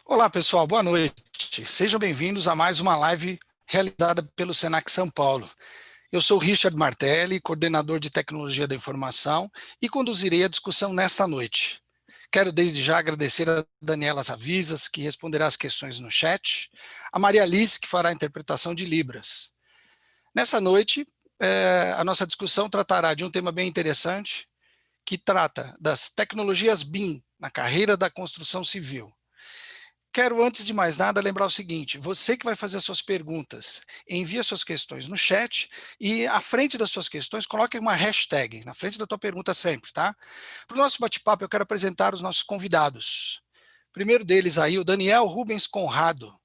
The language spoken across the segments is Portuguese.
Olá, pessoal, boa noite. Sejam bem-vindos a mais uma live realizada pelo Senac São Paulo. Eu sou Richard Martelli, coordenador de Tecnologia da Informação, e conduzirei a discussão nesta noite. Quero desde já agradecer a Daniela Avisas, que responderá as questões no chat, a Maria Alice, que fará a interpretação de Libras. Nessa noite, a nossa discussão tratará de um tema bem interessante, que trata das tecnologias BIM na carreira da construção civil. Quero, antes de mais nada, lembrar o seguinte: você que vai fazer as suas perguntas, envie as suas questões no chat e, à frente das suas questões, coloque uma hashtag, na frente da tua pergunta sempre, tá? Para o nosso bate-papo, eu quero apresentar os nossos convidados. Primeiro deles aí, o Daniel Rubens Conrado.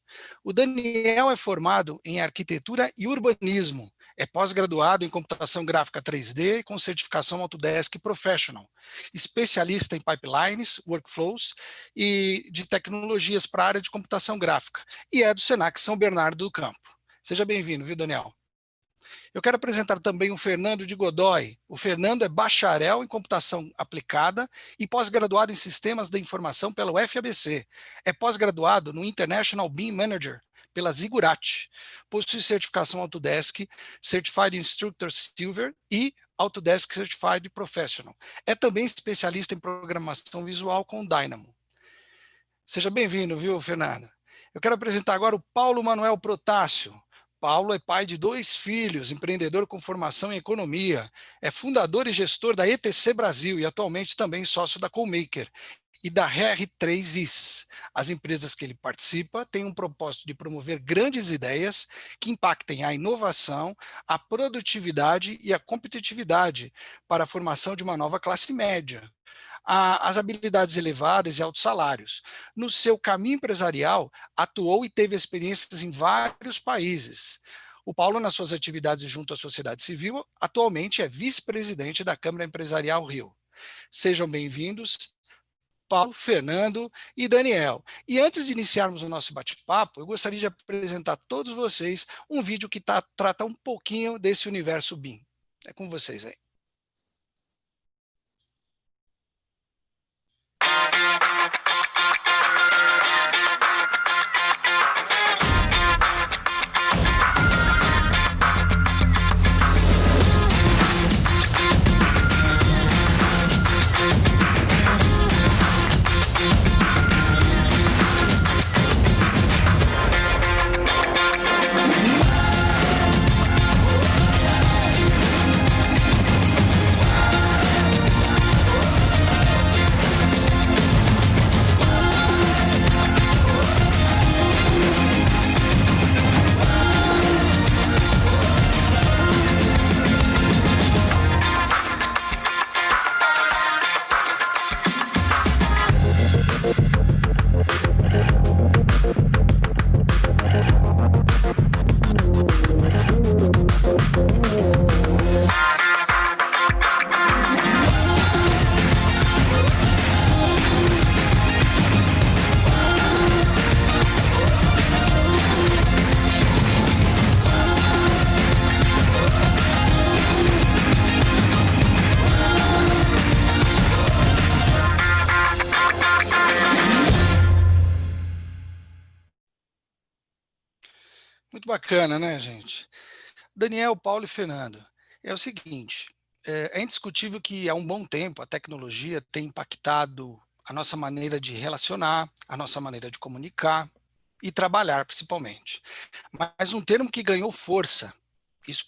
O Daniel é formado em arquitetura e urbanismo. É pós-graduado em computação gráfica 3D com certificação Autodesk Professional. Especialista em pipelines, workflows e de tecnologias para a área de computação gráfica. E é do Senac São Bernardo do Campo. Seja bem-vindo, viu, Daniel? Eu quero apresentar também o Fernando de Godoy. O Fernando é bacharel em computação aplicada e pós-graduado em sistemas da informação pela UFABC. É pós-graduado no International BIM Manager pela Ziggurat. Possui certificação Autodesk, Certified Instructor Silver e Autodesk Certified Professional. É também especialista em programação visual com Dynamo. Seja bem-vindo, viu, Fernando? Eu quero apresentar agora o Paulo Manuel Protásio. Paulo é pai de 2 filhos, empreendedor com formação em economia, é fundador e gestor da ETC Brasil e atualmente também sócio da Comaker e da R3is. As empresas que ele participa têm um propósito de promover grandes ideias que impactem a inovação, a produtividade e a competitividade para a formação de uma nova classe média. As habilidades elevadas e altos salários. No seu caminho empresarial, atuou e teve experiências em vários países. O Paulo, nas suas atividades junto à sociedade civil, atualmente é vice-presidente da Câmara Empresarial Rio. Sejam bem-vindos, Paulo, Fernando e Daniel. E antes de iniciarmos o nosso bate-papo, eu gostaria de apresentar a todos vocês um vídeo que trata um pouquinho desse universo BIM. É com vocês aí. Muito bacana, né, gente? Daniel, Paulo e Fernando, é o seguinte, é indiscutível que há um bom tempo a tecnologia tem impactado a nossa maneira de relacionar, a nossa maneira de comunicar e trabalhar, principalmente. Mas um termo que ganhou força, isso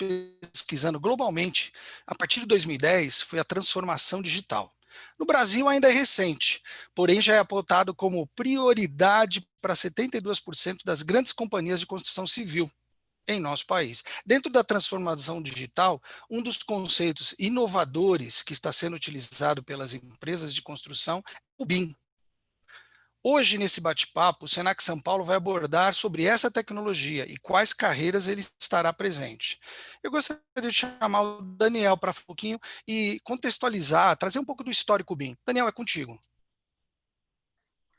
pesquisando globalmente, a partir de 2010, foi a transformação digital. No Brasil ainda é recente, porém já é apontado como prioridade para 72% das grandes companhias de construção civil em nosso país. Dentro da transformação digital, um dos conceitos inovadores que está sendo utilizado pelas empresas de construção é o BIM. Hoje, nesse bate-papo, o Senac São Paulo vai abordar sobre essa tecnologia e quais carreiras ele estará presente. Eu gostaria de chamar o Daniel para um pouquinho e contextualizar, trazer um pouco do histórico BIM. Daniel, é contigo.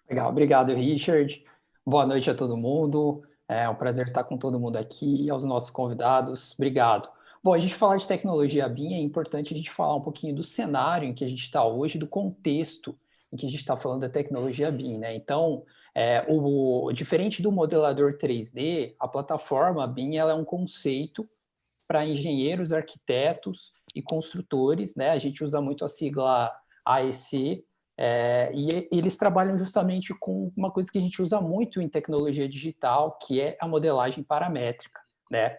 Legal, obrigado, Richard. Boa noite a todo mundo. É um prazer estar com todo mundo aqui e aos nossos convidados. Obrigado. Bom, a gente falar de tecnologia BIM é importante a gente falar um pouquinho do cenário em que a gente está hoje, do contexto em que a gente está falando da tecnologia BIM, né? Então, diferente do modelador 3D, a plataforma BIM ela é um conceito para engenheiros, arquitetos e construtores, né? A gente usa muito a sigla AEC, e eles trabalham justamente com uma coisa que a gente usa muito em tecnologia digital, que é a modelagem paramétrica, né?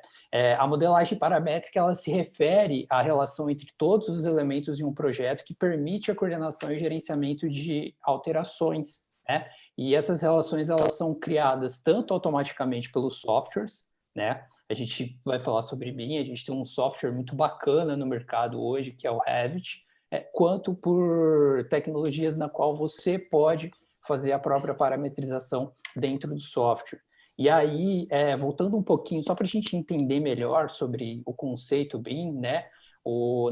A modelagem paramétrica ela se refere à relação entre todos os elementos de um projeto que permite a coordenação e gerenciamento de alterações, né? E essas relações elas são criadas tanto automaticamente pelos softwares, né? A gente vai falar sobre BIM, a gente tem um software muito bacana no mercado hoje, que é o Revit, quanto por tecnologias na qual você pode fazer a própria parametrização dentro do software. E aí, voltando um pouquinho, só para a gente entender melhor sobre o conceito BIM, né?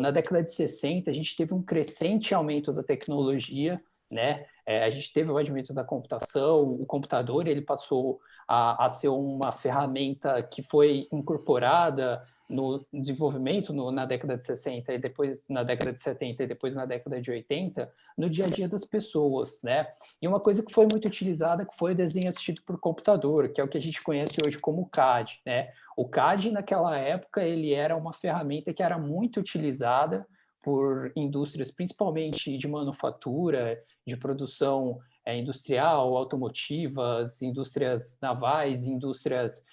Na década de 60, a gente teve um crescente aumento da tecnologia, né? A gente teve o advento da computação, o computador ele passou a ser uma ferramenta que foi incorporada no desenvolvimento na década de 60 e depois na década de 70 e depois na década de 80, no dia a dia das pessoas, né? E uma coisa que foi muito utilizada que foi o desenho assistido por computador, que é o que a gente conhece hoje como CAD, né? O CAD naquela época ele era uma ferramenta que era muito utilizada por indústrias, principalmente de manufatura, de produção industrial, automotivas, indústrias navais, indústrias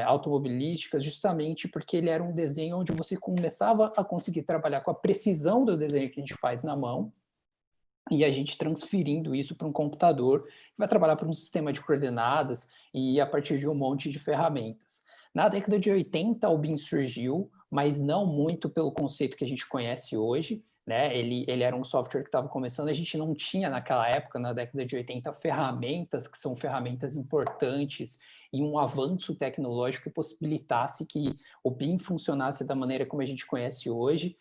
automobilísticas, justamente porque ele era um desenho onde você começava a conseguir trabalhar com a precisão do desenho que a gente faz na mão, e a gente transferindo isso para um computador, que vai trabalhar para um sistema de coordenadas e a partir de um monte de ferramentas. Na década de 80, o BIM surgiu, mas não muito pelo conceito que a gente conhece hoje, né? Ele era um software que estava começando, a gente não tinha naquela época, na década de 80, ferramentas que são ferramentas importantes e um avanço tecnológico que possibilitasse que o BIM funcionasse da maneira como a gente conhece hoje,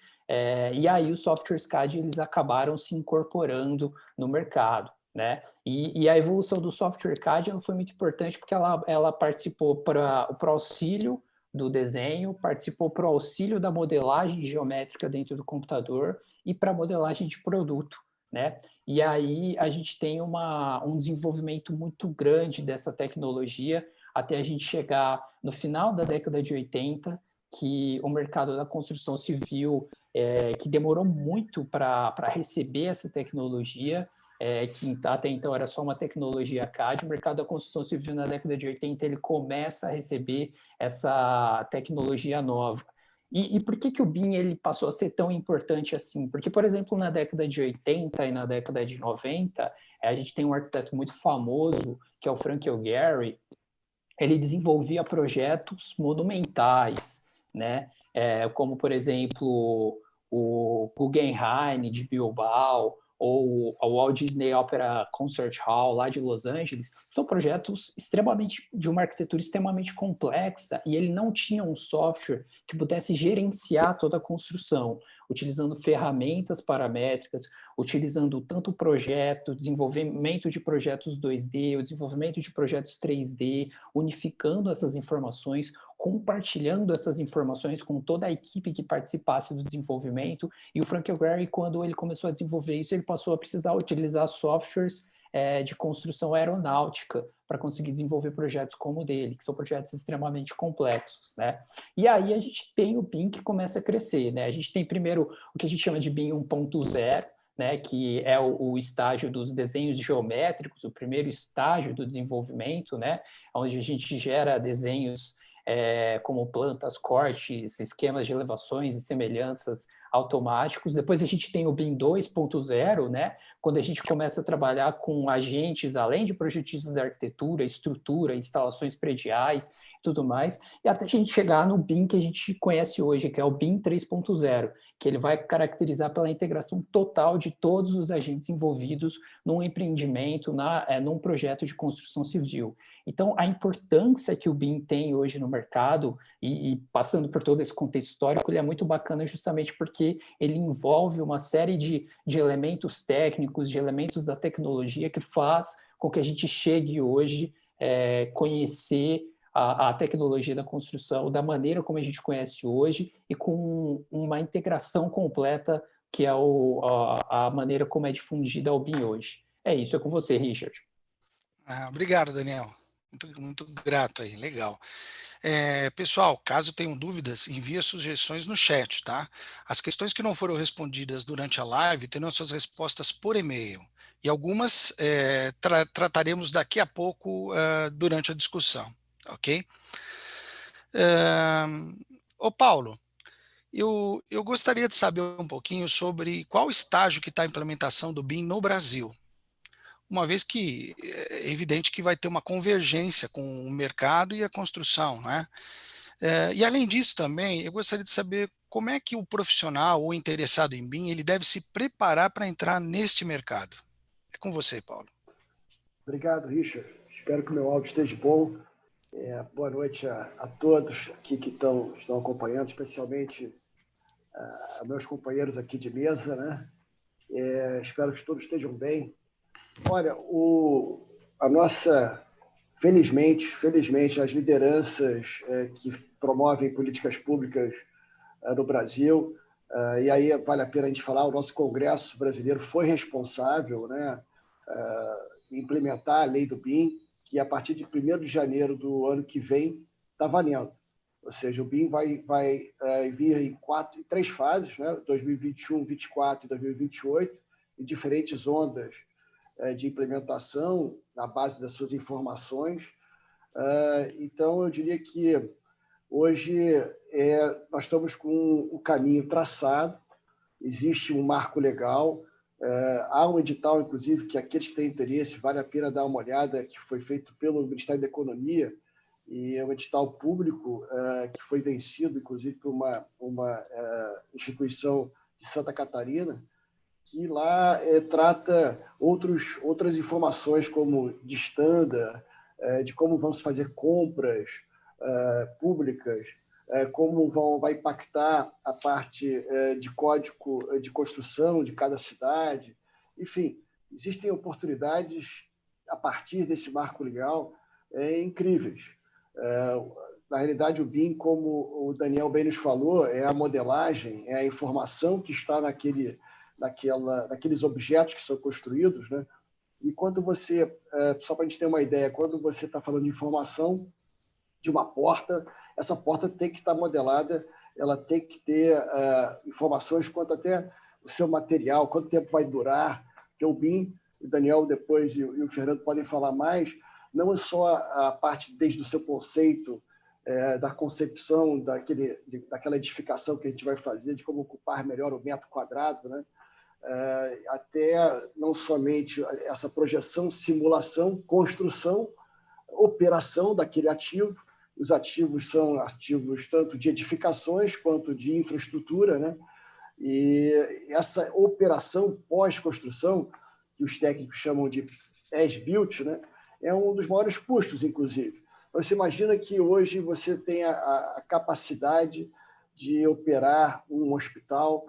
e aí os softwares CAD eles acabaram se incorporando no mercado, né? E a evolução do software CAD ela foi muito importante porque ela participou para o auxílio do desenho, participou para o auxílio da modelagem geométrica dentro do computador e para a modelagem de produto, né? E aí a gente tem um desenvolvimento muito grande dessa tecnologia até a gente chegar no final da década de 80, que o mercado da construção civil que demorou muito para receber essa tecnologia, que até então era só uma tecnologia CAD. O mercado da construção civil na década de 80 ele começa a receber essa tecnologia nova. E por que o BIM ele passou a ser tão importante assim? Porque, por exemplo, na década de 80 e na década de 90, a gente tem um arquiteto muito famoso, que é o Frank Gehry. Ele desenvolvia projetos monumentais, né? Como, por exemplo, o Guggenheim de Bilbao, ou o Walt Disney Opera Concert Hall lá de Los Angeles, são projetos extremamente de uma arquitetura extremamente complexa e ele não tinha um software que pudesse gerenciar toda a construção, utilizando ferramentas paramétricas, utilizando tanto o projeto, desenvolvimento de projetos 2D, o desenvolvimento de projetos 3D, unificando essas informações, compartilhando essas informações com toda a equipe que participasse do desenvolvimento. E o Frank Gehry, quando ele começou a desenvolver isso, ele passou a precisar utilizar softwares de construção aeronáutica para conseguir desenvolver projetos como o dele, que são projetos extremamente complexos, né? E aí a gente tem o BIM que começa a crescer, né? A gente tem primeiro o que a gente chama de BIM 1.0, né, que é o estágio dos desenhos geométricos, o primeiro estágio do desenvolvimento, né, onde a gente gera desenhos como plantas, cortes, esquemas de elevações e semelhanças automáticos. Depois a gente tem o BIM 2.0, né, quando a gente começa a trabalhar com agentes, além de projetistas da arquitetura, estrutura, instalações prediais, tudo mais, e até a gente chegar no BIM que a gente conhece hoje, que é o BIM 3.0, que ele vai caracterizar pela integração total de todos os agentes envolvidos num empreendimento, num projeto de construção civil. Então, a importância que o BIM tem hoje no mercado, e passando por todo esse contexto histórico, ele é muito bacana justamente porque ele envolve uma série de elementos técnicos, de elementos da tecnologia que faz com que a gente chegue hoje conhecer a tecnologia da construção da maneira como a gente conhece hoje e com uma integração completa que é a maneira como é difundida o BIM hoje. É isso, é com você, Richard. Obrigado, Daniel. Muito grato aí, legal. Pessoal, caso tenham dúvidas, envie as sugestões no chat, tá? As questões que não foram respondidas durante a live terão suas respostas por e-mail. E algumas trataremos daqui a pouco durante a discussão, ok? Ô Paulo, eu gostaria de saber um pouquinho sobre qual estágio que está a implementação do BIM no Brasil, uma vez que é evidente que vai ter uma convergência com o mercado e a construção, né? E além disso também, eu gostaria de saber como é que o profissional ou interessado em BIM, ele deve se preparar para entrar neste mercado. É com você, Paulo. Obrigado, Richard. Espero que o meu áudio esteja bom. Boa noite a todos aqui que estão acompanhando, especialmente a meus companheiros aqui de mesa, né? Espero que todos estejam bem. Olha, felizmente, as lideranças que promovem políticas públicas no Brasil, e aí vale a pena a gente falar, o nosso Congresso brasileiro foi responsável, né, em implementar a lei do BIM, que a partir de 1º de janeiro do ano que vem está valendo. Ou seja, o BIM vai vir em 3 fases, né, 2021, 2024 e 2028, em diferentes ondas de implementação na base das suas informações. Então, eu diria que hoje nós estamos com o caminho traçado, existe um marco legal, há um edital, inclusive, que aqueles que têm interesse, vale a pena dar uma olhada, que foi feito pelo Ministério da Economia, e é um edital público que foi vencido, inclusive, por uma instituição de Santa Catarina, que lá trata outras informações, como de standard, de como vão se fazer compras públicas, como vai impactar a parte de código de construção de cada cidade. Enfim, existem oportunidades a partir desse marco legal incríveis. Na realidade, o BIM, como o Daniel bem nos falou, é a modelagem, é a informação que está naqueles objetos que são construídos, né? E quando você, só para a gente ter uma ideia, quando você está falando de informação de uma porta, essa porta tem que estar modelada, ela tem que ter informações quanto até o seu material, quanto tempo vai durar, porque o BIM, o Daniel depois e o Fernando podem falar mais, não é só a parte desde o seu conceito, da concepção daquela edificação que a gente vai fazer, de como ocupar melhor o metro quadrado, né? Até não somente essa projeção, simulação, construção, operação daquele ativo. Os ativos são ativos tanto de edificações quanto de infraestrutura, né? E essa operação pós-construção, que os técnicos chamam de as-built, né, é um dos maiores custos, inclusive. Você imagina que hoje você tem a capacidade de operar um hospital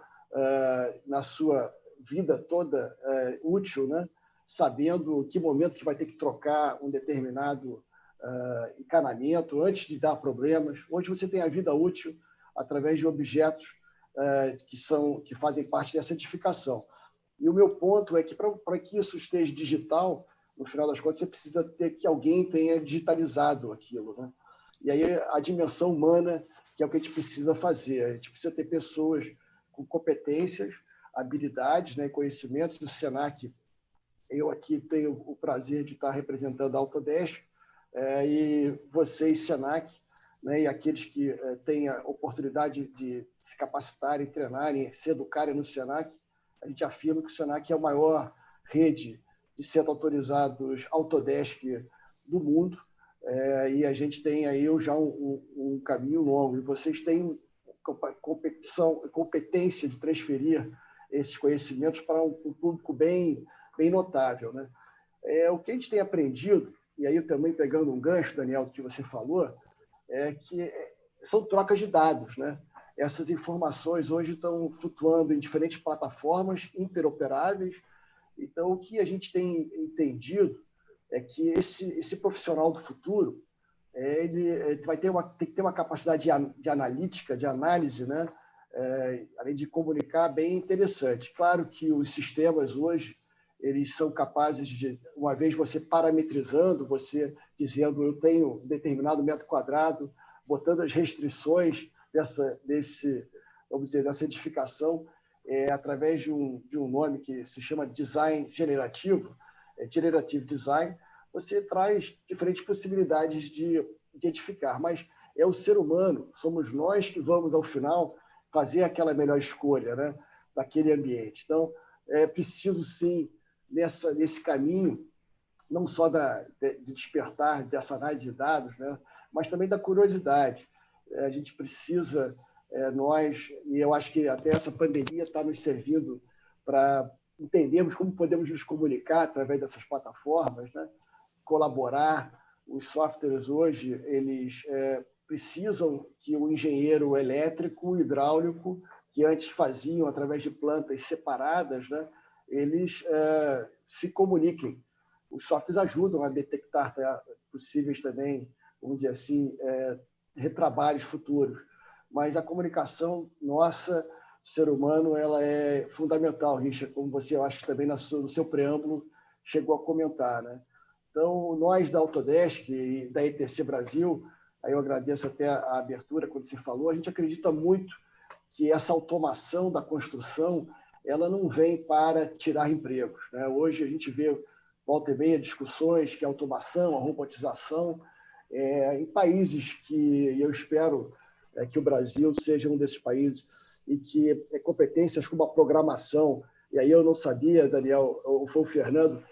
na sua vida toda útil, né, sabendo que momento que vai ter que trocar um determinado encanamento antes de dar problemas. Hoje você tem a vida útil através de objetos que fazem parte dessa edificação. E o meu ponto é que para que isso esteja digital, no final das contas, você precisa ter que alguém tenha digitalizado aquilo, né? E aí a dimensão humana, que é o que a gente precisa fazer. A gente precisa ter pessoas com competências, habilidades, né, conhecimentos do Senac. Eu aqui tenho o prazer de estar representando a Autodesk, e vocês, Senac, né, e aqueles que têm a oportunidade de se capacitarem, treinarem, se educarem no Senac, a gente afirma que o Senac é a maior rede de centros autorizados Autodesk do mundo, e a gente tem aí já um caminho longo, e vocês têm competência de transferir esses conhecimentos para um público bem notável, né? O que a gente tem aprendido, e aí também pegando um gancho, Daniel, do que você falou, é que são trocas de dados, né? Essas informações hoje estão flutuando em diferentes plataformas interoperáveis. Então, o que a gente tem entendido é que esse profissional do futuro ele tem que ter uma capacidade de analítica, de análise, né? Além de comunicar, bem interessante. Claro que os sistemas hoje eles são capazes de, uma vez você parametrizando, você dizendo eu tenho determinado metro quadrado, botando as restrições dessa edificação, através de um nome que se chama design generativo, generative design, você traz diferentes possibilidades de edificar, mas é o ser humano, somos nós que vamos, ao final, fazer aquela melhor escolha, né, daquele ambiente. Então, é preciso, sim, nesse caminho, não só de despertar dessa análise de dados, né, mas também da curiosidade. A gente precisa, nós, e eu acho que até essa pandemia está nos servindo para entendermos como podemos nos comunicar através dessas plataformas, né, colaborar. Os softwares hoje, eles precisam que o engenheiro elétrico, hidráulico, que antes faziam através de plantas separadas, né, eles se comuniquem. Os softwares ajudam a detectar possíveis também, vamos dizer assim, retrabalhos futuros. Mas a comunicação nossa, ser humano, ela é fundamental, Richard, como você, eu acho que também no seu preâmbulo chegou a comentar, né? Então, nós da Autodesk e da ETC Brasil, aí eu agradeço até a abertura quando você falou, a gente acredita muito que essa automação da construção, ela não vem para tirar empregos, né? Hoje a gente vê, volta e meia, discussões que a automação, a robotização, em países que eu espero que o Brasil seja um desses países e que competências como a programação, e aí eu não sabia, Daniel, ou foi o Fernando,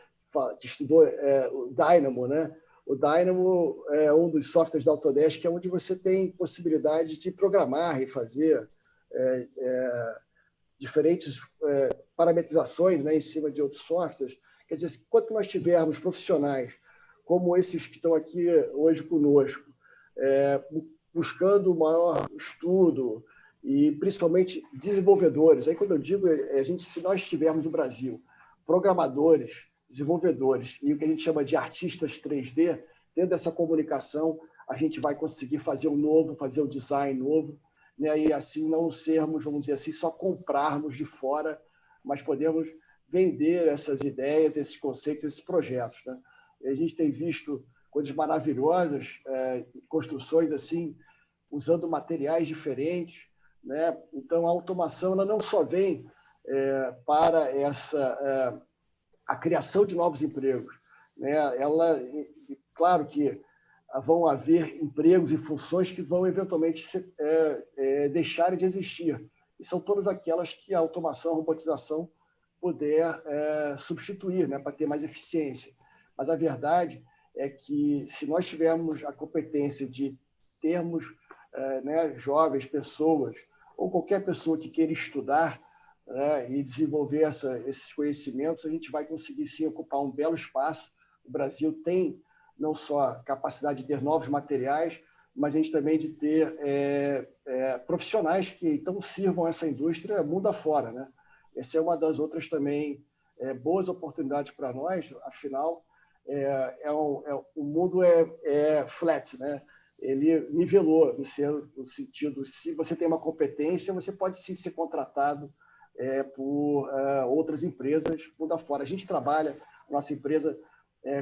que estudou o Dynamo, né? O Dynamo é um dos softwares da Autodesk, que é onde você tem possibilidade de programar e fazer diferentes parametrizações, né, em cima de outros softwares. Quer dizer, enquanto nós tivermos profissionais como esses que estão aqui hoje conosco, buscando maior estudo e principalmente desenvolvedores, aí quando eu digo, se nós tivermos no Brasil programadores, desenvolvedores e o que a gente chama de artistas 3D, tendo essa comunicação, a gente vai conseguir fazer o novo, fazer o design novo, né? E assim não sermos, vamos dizer assim, só comprarmos de fora, mas podemos vender essas ideias, esses conceitos, esses projetos, né? E a gente tem visto coisas maravilhosas, construções assim, usando materiais diferentes, né? Então, a automação ela não só vem para a criação de novos empregos, né? Claro que vão haver empregos e funções que vão eventualmente deixarem de existir. E são todas aquelas que a automação, a robotização puder substituir, né, para ter mais eficiência. Mas a verdade é que, se nós tivermos a competência de termos né, jovens, pessoas, ou qualquer pessoa que queira estudar, né, e desenvolver esses conhecimentos, a gente vai conseguir, sim, ocupar um belo espaço. O Brasil tem não só capacidade de ter novos materiais, mas a gente também de ter profissionais que então sirvam essa indústria mundo afora, né? Essa é uma das outras também boas oportunidades para nós. Afinal, o mundo é flat, né? Ele nivelou, no sentido, se você tem uma competência, você pode sim ser contratado por outras empresas mundo afora. A gente trabalha, nossa empresa,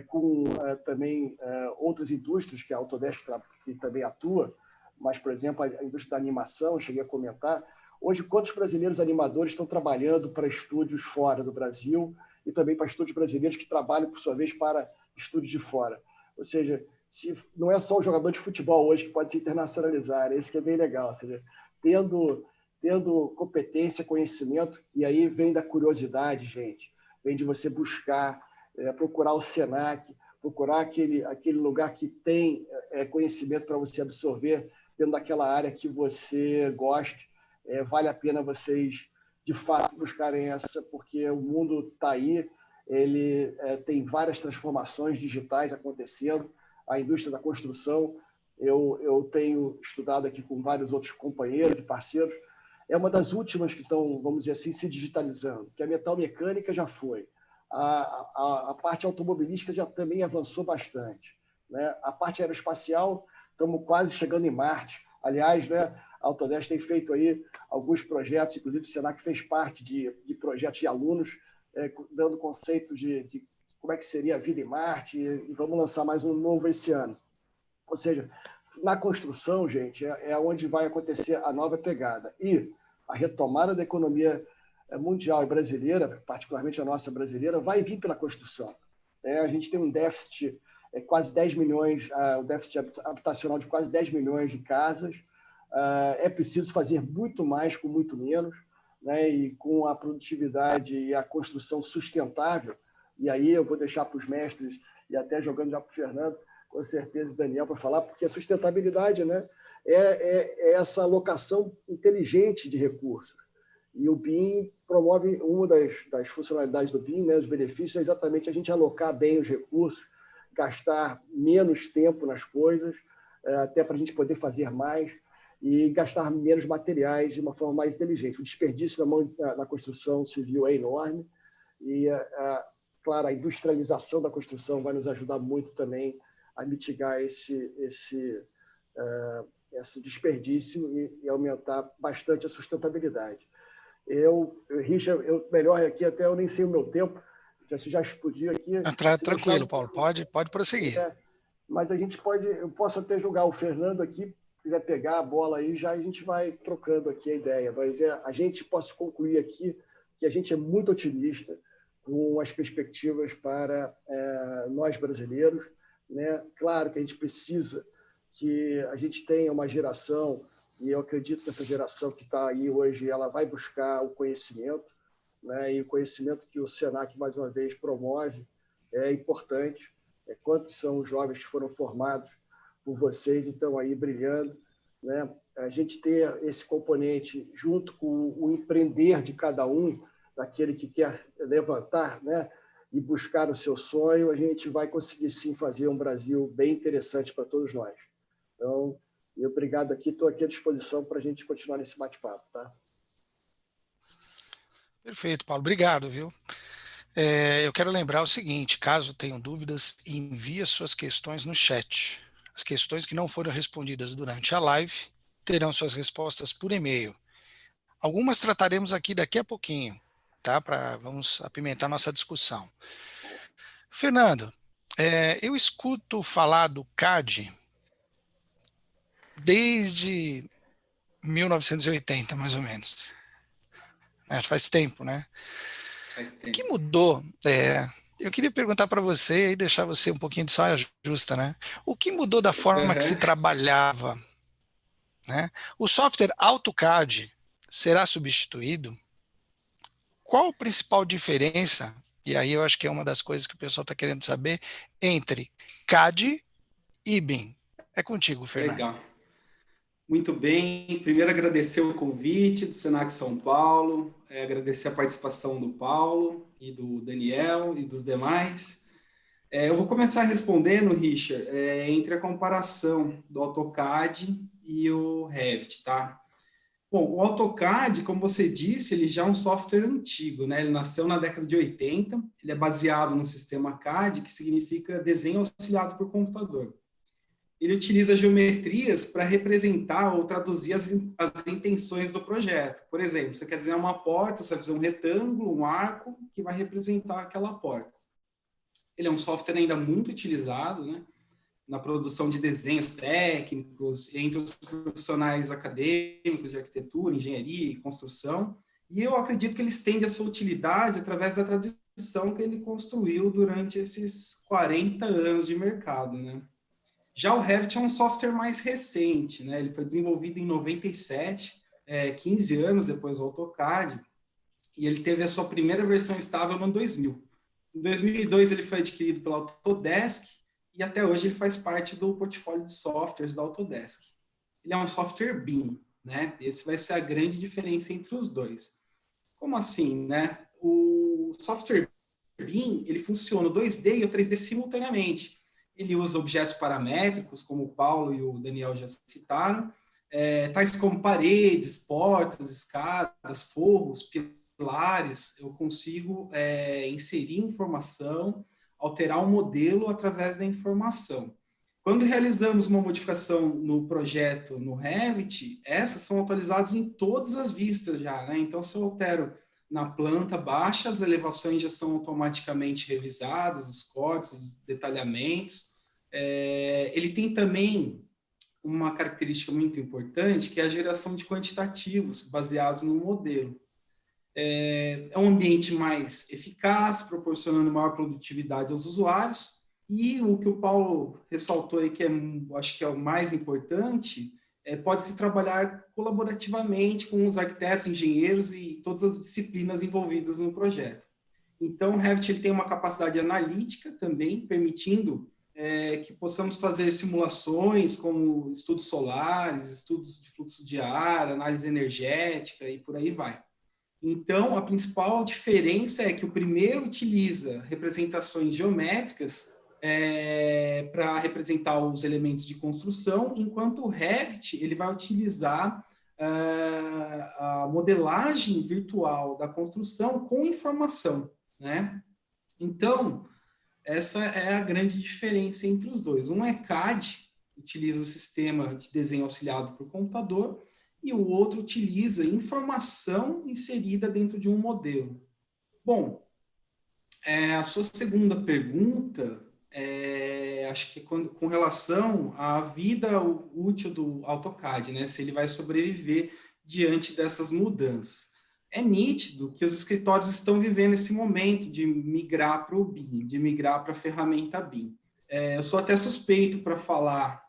com também outras indústrias, que a Autodesk que também atua, mas, por exemplo, a indústria da animação, eu cheguei a comentar. Hoje, quantos brasileiros animadores estão trabalhando para estúdios fora do Brasil e também para estúdios brasileiros que trabalham, por sua vez, para estúdios de fora? Ou seja, não é só o jogador de futebol hoje que pode se internacionalizar, esse que é bem legal. Ou seja, tendo competência, conhecimento, e aí vem da curiosidade, gente, vem de você buscar, procurar o Senac, procurar aquele lugar que tem conhecimento para você absorver dentro daquela área que você goste. Vale a pena vocês, de fato, buscarem essa, porque o mundo está aí, ele tem várias transformações digitais acontecendo, a indústria da construção, eu tenho estudado aqui com vários outros companheiros e parceiros, é uma das últimas que estão, vamos dizer assim, se digitalizando, que a metalmecânica já foi. A parte automobilística já também avançou bastante, né? A parte aeroespacial, estamos quase chegando em Marte. Aliás, né, a Autodesk tem feito aí alguns projetos, inclusive o Senac fez parte de projetos de alunos dando conceito de como é que seria a vida em Marte, e vamos lançar mais um novo esse ano. Ou seja, na construção, gente, é onde vai acontecer a nova pegada. E a retomada da economia mundial e brasileira, particularmente a nossa brasileira, vai vir pela construção. A gente tem um déficit quase 10 milhões, o déficit habitacional de quase 10 milhões de casas. É preciso fazer muito mais com muito menos, né? E com a produtividade e a construção sustentável. E aí eu vou deixar para os mestres, e até jogando já para o Fernando, com certeza, Daniel, para falar, porque a sustentabilidade, né, é essa alocação inteligente de recursos. E o BIM promove, uma das funcionalidades do BIM, né, os benefícios, é exatamente a gente alocar bem os recursos, gastar menos tempo nas coisas, até para a gente poder fazer mais, e gastar menos materiais de uma forma mais inteligente. O desperdício na construção civil é enorme, e, claro, a industrialização da construção vai nos ajudar muito também a mitigar esse desperdício e aumentar bastante a sustentabilidade. Richard, melhor aqui, até eu nem sei o meu tempo, já explodiu aqui. Tranquilo, Paulo, pode prosseguir. Mas eu posso até jogar o Fernando aqui, se quiser pegar a bola aí, já a gente vai trocando aqui a ideia. Mas a gente posso concluir aqui que a gente é muito otimista com as perspectivas para nós brasileiros, né? Claro que a gente precisa que a gente tenha uma geração, e eu acredito que essa geração que está aí hoje, ela vai buscar o conhecimento, né? E o conhecimento que o Senac, mais uma vez, promove é importante. Quantos são os jovens que foram formados por vocês e estão aí brilhando, né? A gente ter esse componente junto com o empreender de cada um, daquele que quer levantar, né, e buscar o seu sonho, a gente vai conseguir sim fazer um Brasil bem interessante para todos nós. Então, obrigado aqui, estou aqui à disposição para a gente continuar nesse bate-papo, tá? Perfeito, Paulo, obrigado, viu? Eu quero lembrar o seguinte, caso tenham dúvidas, envie as suas questões no chat. As questões que não foram respondidas durante a live terão suas respostas por e-mail. Algumas trataremos aqui daqui a pouquinho, tá? Vamos apimentar nossa discussão. Fernando, eu escuto falar do CAD desde 1980, mais ou menos. Faz tempo, né? Faz tempo. O que mudou? Eu queria perguntar para você e deixar você um pouquinho de saia justa, né? O que mudou da forma que se trabalhava, né? O software AutoCAD será substituído? Qual a principal diferença, e aí eu acho que é uma das coisas que o pessoal está querendo saber, entre CAD e BIM? É contigo, Fernando. Legal. Muito bem. Primeiro, agradecer o convite do Senac São Paulo, agradecer a participação do Paulo e do Daniel e dos demais. Eu vou começar respondendo, Richard, entre a comparação do AutoCAD e o Revit, tá? Bom, o AutoCAD, como você disse, ele já é um software antigo, né? Ele nasceu na década de 80, ele é baseado no sistema CAD, que significa desenho auxiliado por computador. Ele utiliza geometrias para representar ou traduzir as intenções do projeto. Por exemplo, você quer desenhar uma porta, você vai fazer um retângulo, um arco, que vai representar aquela porta. Ele é um software ainda muito utilizado, né, na produção de desenhos técnicos, entre os profissionais acadêmicos de arquitetura, engenharia e construção. E eu acredito que ele estende a sua utilidade através da tradição que ele construiu durante esses 40 anos de mercado, né? Já o Revit é um software mais recente, né? Ele foi desenvolvido em 97, 15 anos depois do AutoCAD, e ele teve a sua primeira versão estável no 2000. Em 2002 ele foi adquirido pela Autodesk, e até hoje ele faz parte do portfólio de softwares da Autodesk. Ele é um software BIM, né? Esse vai ser a grande diferença entre os dois. Como assim, né? O software BIM, ele funciona o 2D e o 3D simultaneamente. Ele usa objetos paramétricos, como o Paulo e o Daniel já citaram, tais como paredes, portas, escadas, forros, pilares. Eu consigo inserir informação, alterar um modelo através da informação. Quando realizamos uma modificação no projeto no Revit, essas são atualizadas em todas as vistas já, né? Então, se eu altero na planta baixa, as elevações já são automaticamente revisadas, os cortes, os detalhamentos. Ele tem também uma característica muito importante, que é a geração de quantitativos baseados no modelo. É um ambiente mais eficaz, proporcionando maior produtividade aos usuários, e o que o Paulo ressaltou aí, que acho que é o mais importante, pode-se trabalhar colaborativamente com os arquitetos, engenheiros e todas as disciplinas envolvidas no projeto. Então, o Revit ele tem uma capacidade analítica também, permitindo que possamos fazer simulações como estudos solares, estudos de fluxo de ar, análise energética e por aí vai. Então, a principal diferença é que o primeiro utiliza representações geométricas para representar os elementos de construção, enquanto o Revit ele vai utilizar a modelagem virtual da construção com informação, né? Então, essa é a grande diferença entre os dois. Um é CAD, utiliza o sistema de desenho auxiliado por computador, e o outro utiliza informação inserida dentro de um modelo. Bom, a sua segunda pergunta, acho que com relação à vida útil do AutoCAD, né? Se ele vai sobreviver diante dessas mudanças. É nítido que os escritórios estão vivendo esse momento de migrar para o BIM, de migrar para a ferramenta BIM. Eu sou até suspeito para falar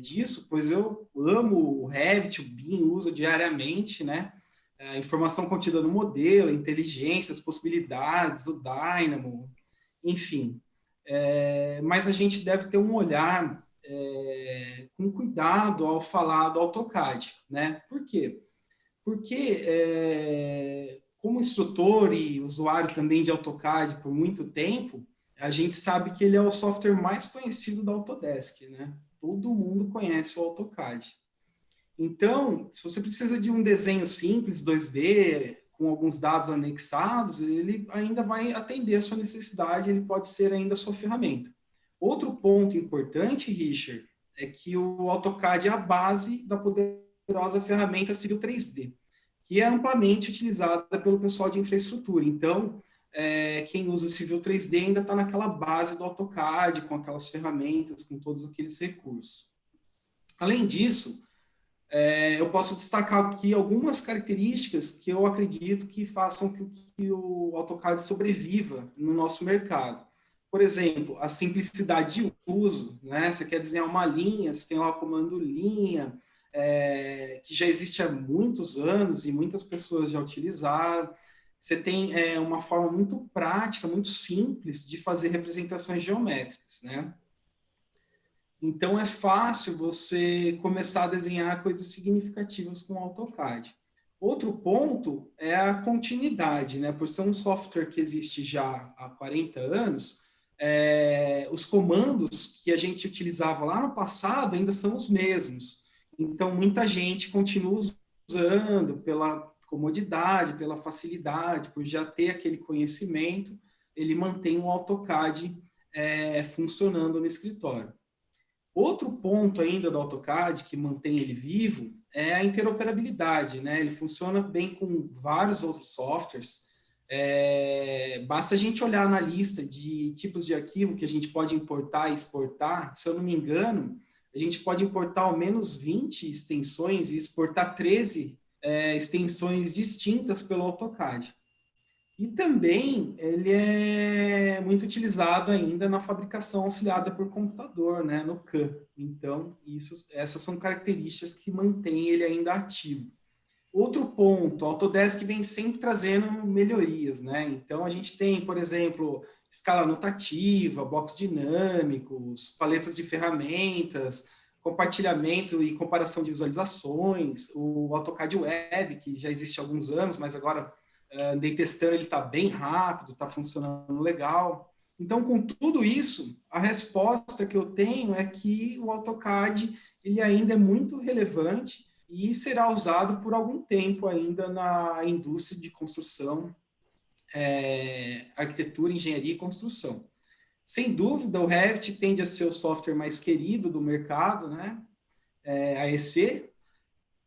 disso, pois eu amo o Revit, o BIM, uso diariamente, né? A informação contida no modelo, a inteligência, as possibilidades, o Dynamo, enfim. Mas a gente deve ter um olhar com cuidado ao falar do AutoCAD, né? Por quê? Porque, como instrutor e usuário também de AutoCAD por muito tempo, a gente sabe que ele é o software mais conhecido da Autodesk, né? Todo mundo conhece o AutoCAD. Então, se você precisa de um desenho simples, 2D, com alguns dados anexados, ele ainda vai atender a sua necessidade, ele pode ser ainda a sua ferramenta. Outro ponto importante, Richard, é que o AutoCAD é a base da poderosa ferramenta Civil 3D, que é amplamente utilizada pelo pessoal de infraestrutura. Então, quem usa Civil 3D ainda está naquela base do AutoCAD, com aquelas ferramentas, com todos aqueles recursos. Além disso, eu posso destacar aqui algumas características que eu acredito que façam que o AutoCAD sobreviva no nosso mercado. Por exemplo, a simplicidade de uso, né? Você quer desenhar uma linha, você tem lá o comando linha, que já existe há muitos anos e muitas pessoas já utilizaram. Você tem uma forma muito prática, muito simples de fazer representações geométricas, né? Então, é fácil você começar a desenhar coisas significativas com o AutoCAD. Outro ponto é a continuidade, né? Por ser um software que existe já há 40 anos, os comandos que a gente utilizava lá no passado ainda são os mesmos. Então, muita gente continua usando pela comodidade, pela facilidade, por já ter aquele conhecimento, ele mantém o AutoCAD funcionando no escritório. Outro ponto ainda do AutoCAD que mantém ele vivo é a interoperabilidade, né? Ele funciona bem com vários outros softwares. Basta a gente olhar na lista de tipos de arquivo que a gente pode importar e exportar. Se eu não me engano, a gente pode importar ao menos 20 extensões e exportar 13 extensões distintas pelo AutoCAD. E também ele é muito utilizado ainda na fabricação auxiliada por computador, né, no CAM. Então, essas são características que mantêm ele ainda ativo. Outro ponto, a Autodesk vem sempre trazendo melhorias, né? Então, a gente tem, por exemplo, escala anotativa, blocos dinâmicos, paletas de ferramentas, compartilhamento e comparação de visualizações, o AutoCAD Web, que já existe há alguns anos, mas agora andei testando, ele está bem rápido, está funcionando legal. Então, com tudo isso, a resposta que eu tenho é que o AutoCAD ele ainda é muito relevante e será usado por algum tempo ainda na indústria de construção, arquitetura, engenharia e construção. Sem dúvida, o Revit tende a ser o software mais querido do mercado, né? A EC,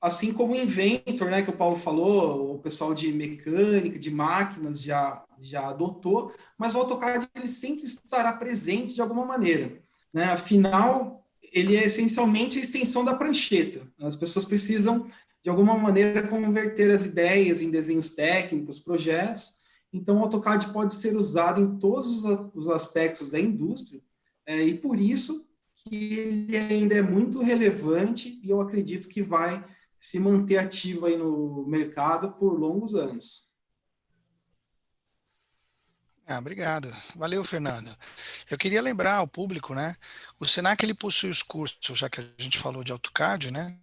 assim como o Inventor, né, que o Paulo falou, o pessoal de mecânica, de máquinas já adotou, mas o AutoCAD ele sempre estará presente de alguma maneira, né? Afinal, ele é essencialmente a extensão da prancheta. As pessoas precisam, de alguma maneira, converter as ideias em desenhos técnicos, projetos. Então, o AutoCAD pode ser usado em todos os aspectos da indústria, e por isso que ele ainda é muito relevante e eu acredito que vai se manter ativo aí no mercado por longos anos. Obrigado. Valeu, Fernando. Eu queria lembrar ao público, né? O Senac ele possui os cursos, já que a gente falou de AutoCAD, né?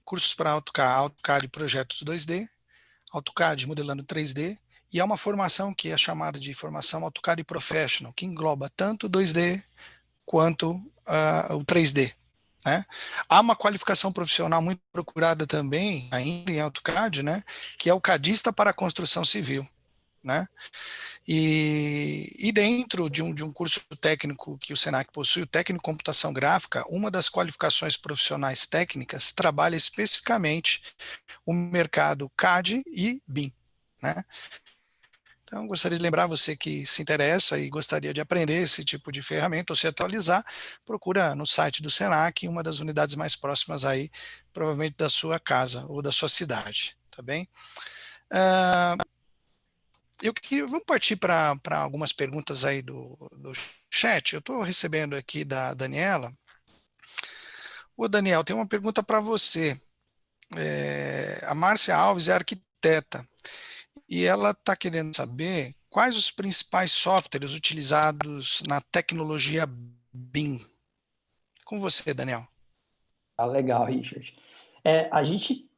Cursos para AutoCAD, AutoCAD Projetos 2D, AutoCAD Modelando 3D, e é uma formação que é chamada de formação AutoCAD Professional, que engloba tanto o 2D quanto o 3D. Né? Há uma qualificação profissional muito procurada também, ainda em AutoCAD, né? Que é o cadista para a construção civil. Né? E dentro de um curso técnico que o Senac possui, o técnico em computação gráfica, uma das qualificações profissionais técnicas trabalha especificamente o mercado CAD e BIM. Né? Então, gostaria de lembrar você que se interessa e gostaria de aprender esse tipo de ferramenta ou se atualizar, procura no site do Senac, uma das unidades mais próximas aí, provavelmente da sua casa ou da sua cidade, tá bem? Vamos partir para algumas perguntas aí do chat. Eu estou recebendo aqui da Daniela. Ô, Daniel, tem uma pergunta para você. A Márcia Alves é arquiteta e ela está querendo saber quais os principais softwares utilizados na tecnologia BIM. Com você, Daniel. Legal, Richard. A gente,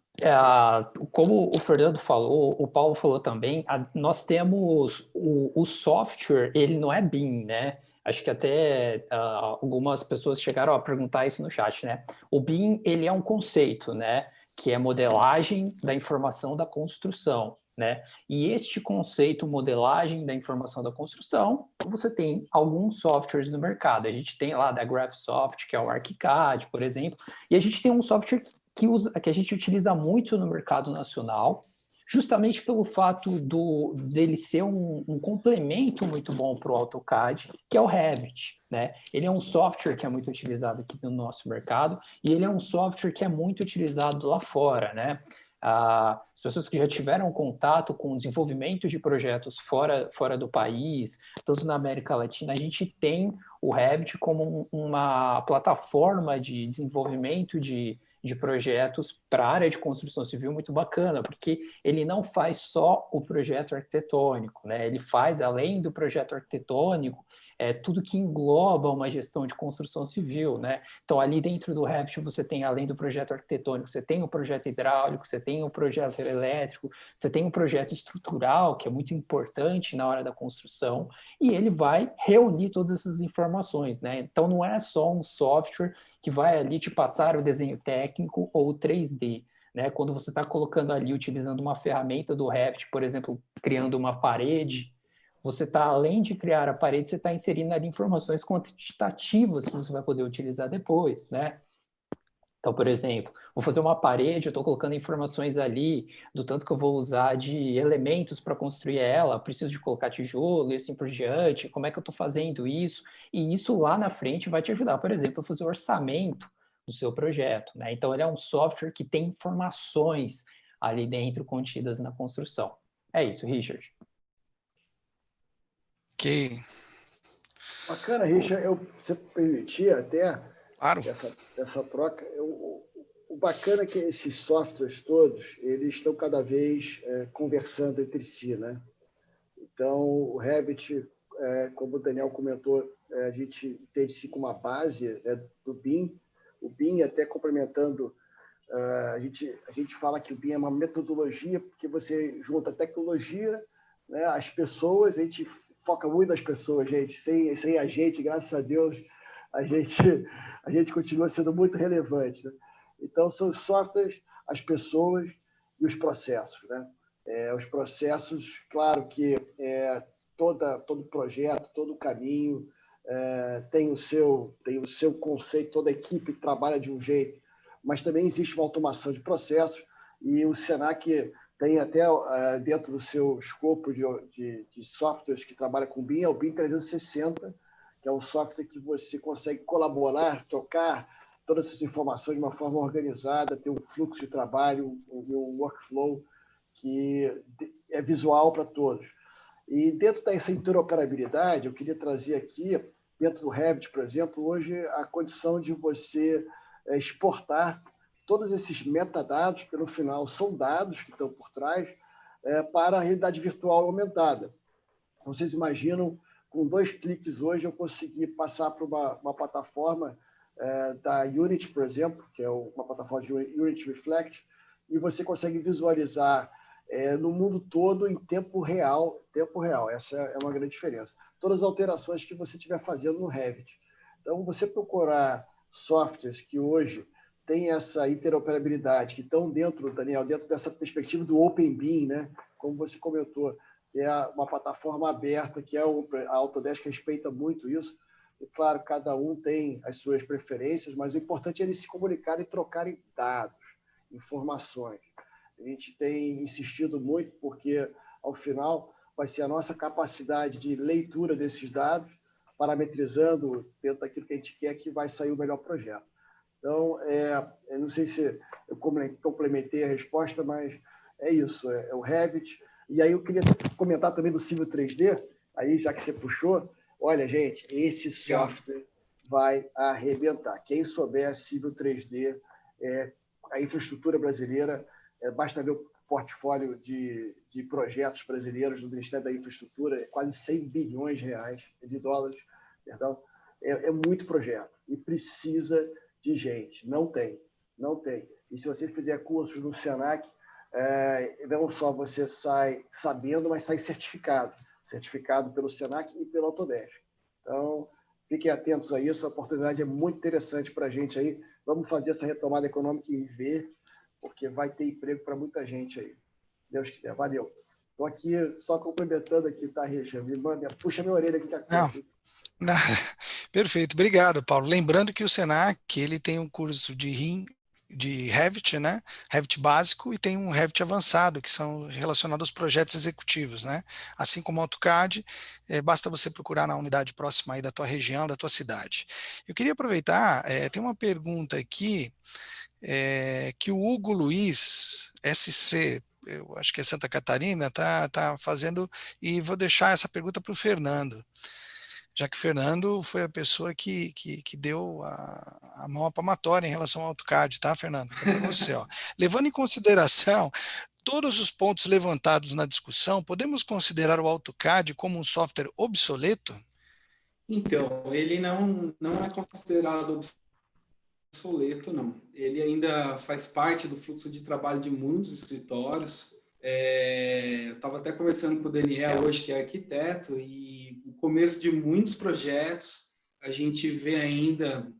como o Fernando falou, o Paulo falou também, nós temos o software, ele não é BIM, né? Acho que até algumas pessoas chegaram a perguntar isso no chat, né? O BIM, ele é um conceito, né? Que é modelagem da informação da construção, né? E este conceito, modelagem da informação da construção, você tem alguns softwares no mercado. A gente tem lá da Graphisoft, que é o ArchiCAD, por exemplo, e a gente tem um software que a gente utiliza muito no mercado nacional, justamente pelo fato dele ser um complemento muito bom para o AutoCAD, que é o Revit. Né? Ele é um software que é muito utilizado aqui no nosso mercado e ele é um software que é muito utilizado lá fora. Né? As pessoas que já tiveram contato com o desenvolvimento de projetos fora do país, tanto na América Latina, a gente tem o Revit como uma plataforma de desenvolvimento de projetos para a área de construção civil muito bacana, porque ele não faz só o projeto arquitetônico, né? Ele faz, além do projeto arquitetônico, tudo que engloba uma gestão de construção civil, né? Então, ali dentro do Revit, você tem, além do projeto arquitetônico, você tem o projeto hidráulico, você tem o projeto elétrico, você tem o projeto estrutural, que é muito importante na hora da construção, e ele vai reunir todas essas informações, né? Então, não é só um software que vai ali te passar o desenho técnico ou o 3D, né? Quando você está colocando ali, utilizando uma ferramenta do Revit, por exemplo, criando uma parede, você está, além de criar a parede, você está inserindo ali informações quantitativas que você vai poder utilizar depois, né? Então, por exemplo, vou fazer uma parede, eu estou colocando informações ali do tanto que eu vou usar de elementos para construir ela, preciso de colocar tijolo e assim por diante, como é que eu estou fazendo isso? E isso lá na frente vai te ajudar, por exemplo, a fazer o orçamento do seu projeto, né? Então, ele é um software que tem informações ali dentro contidas na construção. É isso, Richard. Ok. Bacana, Richard. Você permitia até Claro. essa troca. O bacana é que esses softwares todos, eles estão cada vez conversando entre si, né? Então, o Revit, como o Daniel comentou, a gente entende-se como uma base do BIM. O BIM, até complementando, a gente fala que o BIM é uma metodologia, porque você junta a tecnologia, né, as pessoas, a gente foca muito nas pessoas, gente. Sem a gente, graças a Deus, a gente continua sendo muito relevante. Né? Então, são os softwares, as pessoas e os processos. Né? Os processos, claro que todo projeto, todo caminho tem o seu conceito, toda a equipe trabalha de um jeito, mas também existe uma automação de processos, e o Senac tem até dentro do seu escopo de softwares que trabalha com BIM, é o BIM 360, que é um software que você consegue colaborar, trocar todas essas informações de uma forma organizada, ter um fluxo de trabalho, um workflow que é visual para todos. E dentro dessa interoperabilidade, eu queria trazer aqui, dentro do Revit, por exemplo, hoje a condição de você exportar todos esses metadados, que no final são dados que estão por trás, para a realidade virtual aumentada. Vocês imaginam, com 2 cliques hoje, eu consegui passar para uma plataforma da Unity, por exemplo, que é uma plataforma de Unity Reflect, e você consegue visualizar no mundo todo em tempo real. Essa é uma grande diferença. Todas as alterações que você estiver fazendo no Revit. Então, você procurar softwares que hoje têm essa interoperabilidade, que estão dentro, Daniel, dentro dessa perspectiva do Open BIM, né? Como você comentou, que é uma plataforma aberta, que a Autodesk respeita muito isso. E, claro, cada um tem as suas preferências, mas o importante é eles se comunicarem e trocarem dados, informações. A gente tem insistido muito porque, ao final, vai ser a nossa capacidade de leitura desses dados, parametrizando dentro daquilo que a gente quer, que vai sair o melhor projeto. Então, eu não sei se eu complementei a resposta, mas é isso, é o Revit. E aí eu queria comentar também do Civil 3D, aí já que você puxou, olha, gente, esse software vai arrebentar. Quem souber Civil 3D, a infraestrutura brasileira, basta ver o portfólio de projetos brasileiros do Ministério da Infraestrutura, quase 100 bilhões de dólares, perdão, é muito projeto e precisa de gente. Não tem. E se você fizer cursos no Senac, não só você sai sabendo, mas sai certificado pelo Senac e pelo Autodesk. Então, fiquem atentos a isso, a oportunidade é muito interessante para a gente aí. Vamos fazer essa retomada econômica e ver, porque vai ter emprego para muita gente aí. Deus quiser. Valeu. Estou aqui só complementando aqui, tá, Richard? Puxa minha orelha aqui. Não, perfeito, obrigado, Paulo. Lembrando que o Senac ele tem um curso de Revit, né? Revit básico, e tem um Revit avançado, que são relacionados aos projetos executivos, né? Assim como o AutoCAD, basta você procurar na unidade próxima aí da tua região, da tua cidade. Eu queria aproveitar, tem uma pergunta aqui, que o Hugo Luiz, SC, eu acho que é Santa Catarina, tá fazendo, e vou deixar essa pergunta para o Fernando, já que o Fernando foi a pessoa que deu a mão à palmatória em relação ao AutoCAD, tá, Fernando? Fica para você, ó. Levando em consideração todos os pontos levantados na discussão, podemos considerar o AutoCAD como um software obsoleto? Então, ele não é considerado obsoleto, não. Ele ainda faz parte do fluxo de trabalho de muitos escritórios. Eu estava até conversando com o Daniel hoje, que é arquiteto, e o começo de muitos projetos a gente vê ainda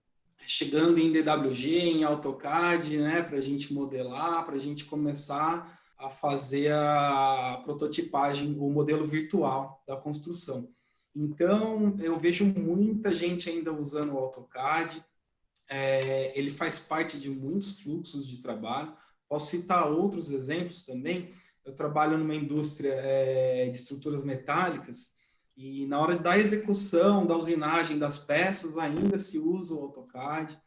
chegando em DWG, em AutoCAD, né, para a gente modelar, para a gente começar a fazer a prototipagem, o modelo virtual da construção. Então, eu vejo muita gente ainda usando o AutoCAD. Ele faz parte de muitos fluxos de trabalho. Posso citar outros exemplos também. Eu trabalho numa indústria de estruturas metálicas e na hora da execução, da usinagem das peças, ainda se usa o AutoCAD.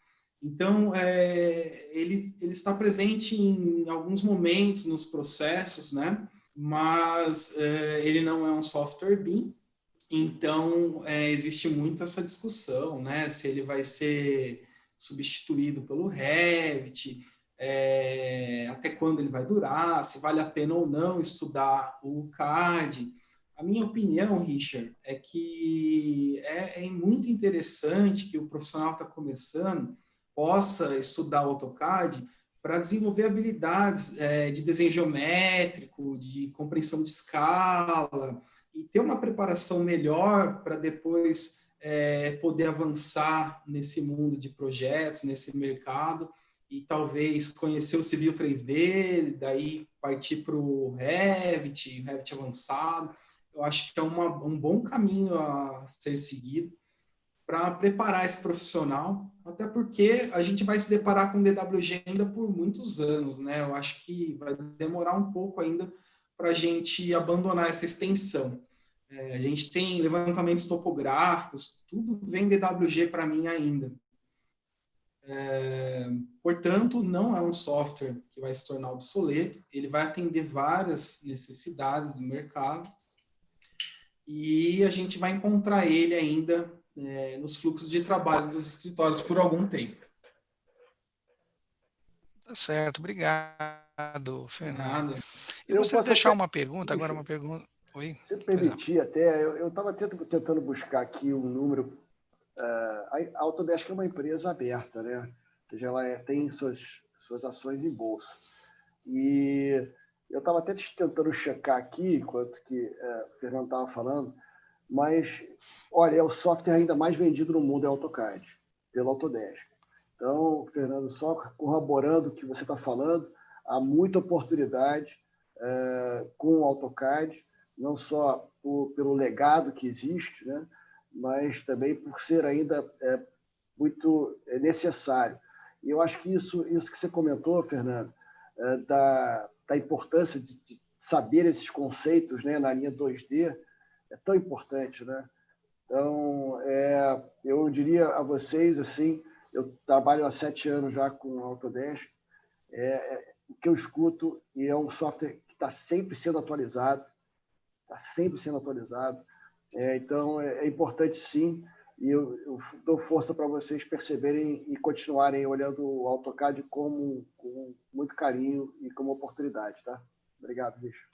Então, ele está presente em alguns momentos nos processos, né? Mas ele não é um software BIM. Então, existe muito essa discussão, né? Se ele vai ser substituído pelo Revit, até quando ele vai durar, se vale a pena ou não estudar o CAD. A minha opinião, Richard, é que é muito interessante que o profissional que está começando possa estudar o AutoCAD para desenvolver habilidades de desenho geométrico, de compreensão de escala, e ter uma preparação melhor para depois poder avançar nesse mundo de projetos, nesse mercado, e talvez conhecer o Civil 3D, daí partir para o Revit avançado. Eu acho que é um bom caminho a ser seguido para preparar esse profissional, até porque a gente vai se deparar com DWG ainda por muitos anos, né? Eu acho que vai demorar um pouco ainda para a gente abandonar essa extensão. A gente tem levantamentos topográficos, tudo vem DWG para mim ainda. Portanto, não é um software que vai se tornar obsoleto, ele vai atender várias necessidades do mercado e a gente vai encontrar ele ainda nos fluxos de trabalho dos escritórios por algum tempo. Tá certo, obrigado, Fernando. Nada. Eu gostaria de deixar uma pergunta, agora uma pergunta. Oi? Se permitir até, eu estava tentando buscar aqui um número. A Autodesk é uma empresa aberta, né? Ou seja, ela tem suas ações em bolsa. E eu estava até tentando checar aqui, enquanto que o Fernando estava falando, mas, olha, é o software ainda mais vendido no mundo, é o AutoCAD, pelo Autodesk. Então, Fernando, só corroborando o que você está falando, há muita oportunidade com o AutoCAD, não só pelo legado que existe, né, mas também por ser ainda muito necessário. E eu acho que isso que você comentou, Fernando, da importância de saber esses conceitos, né, na linha 2D, é tão importante, né? Então, eu diria a vocês, assim, eu trabalho há 7 anos já com o Autodesk, o que eu escuto, e é um software que está sempre sendo atualizado, então é importante sim, e eu dou força para vocês perceberem e continuarem olhando o AutoCAD com muito carinho e como oportunidade, tá? Obrigado, Richard.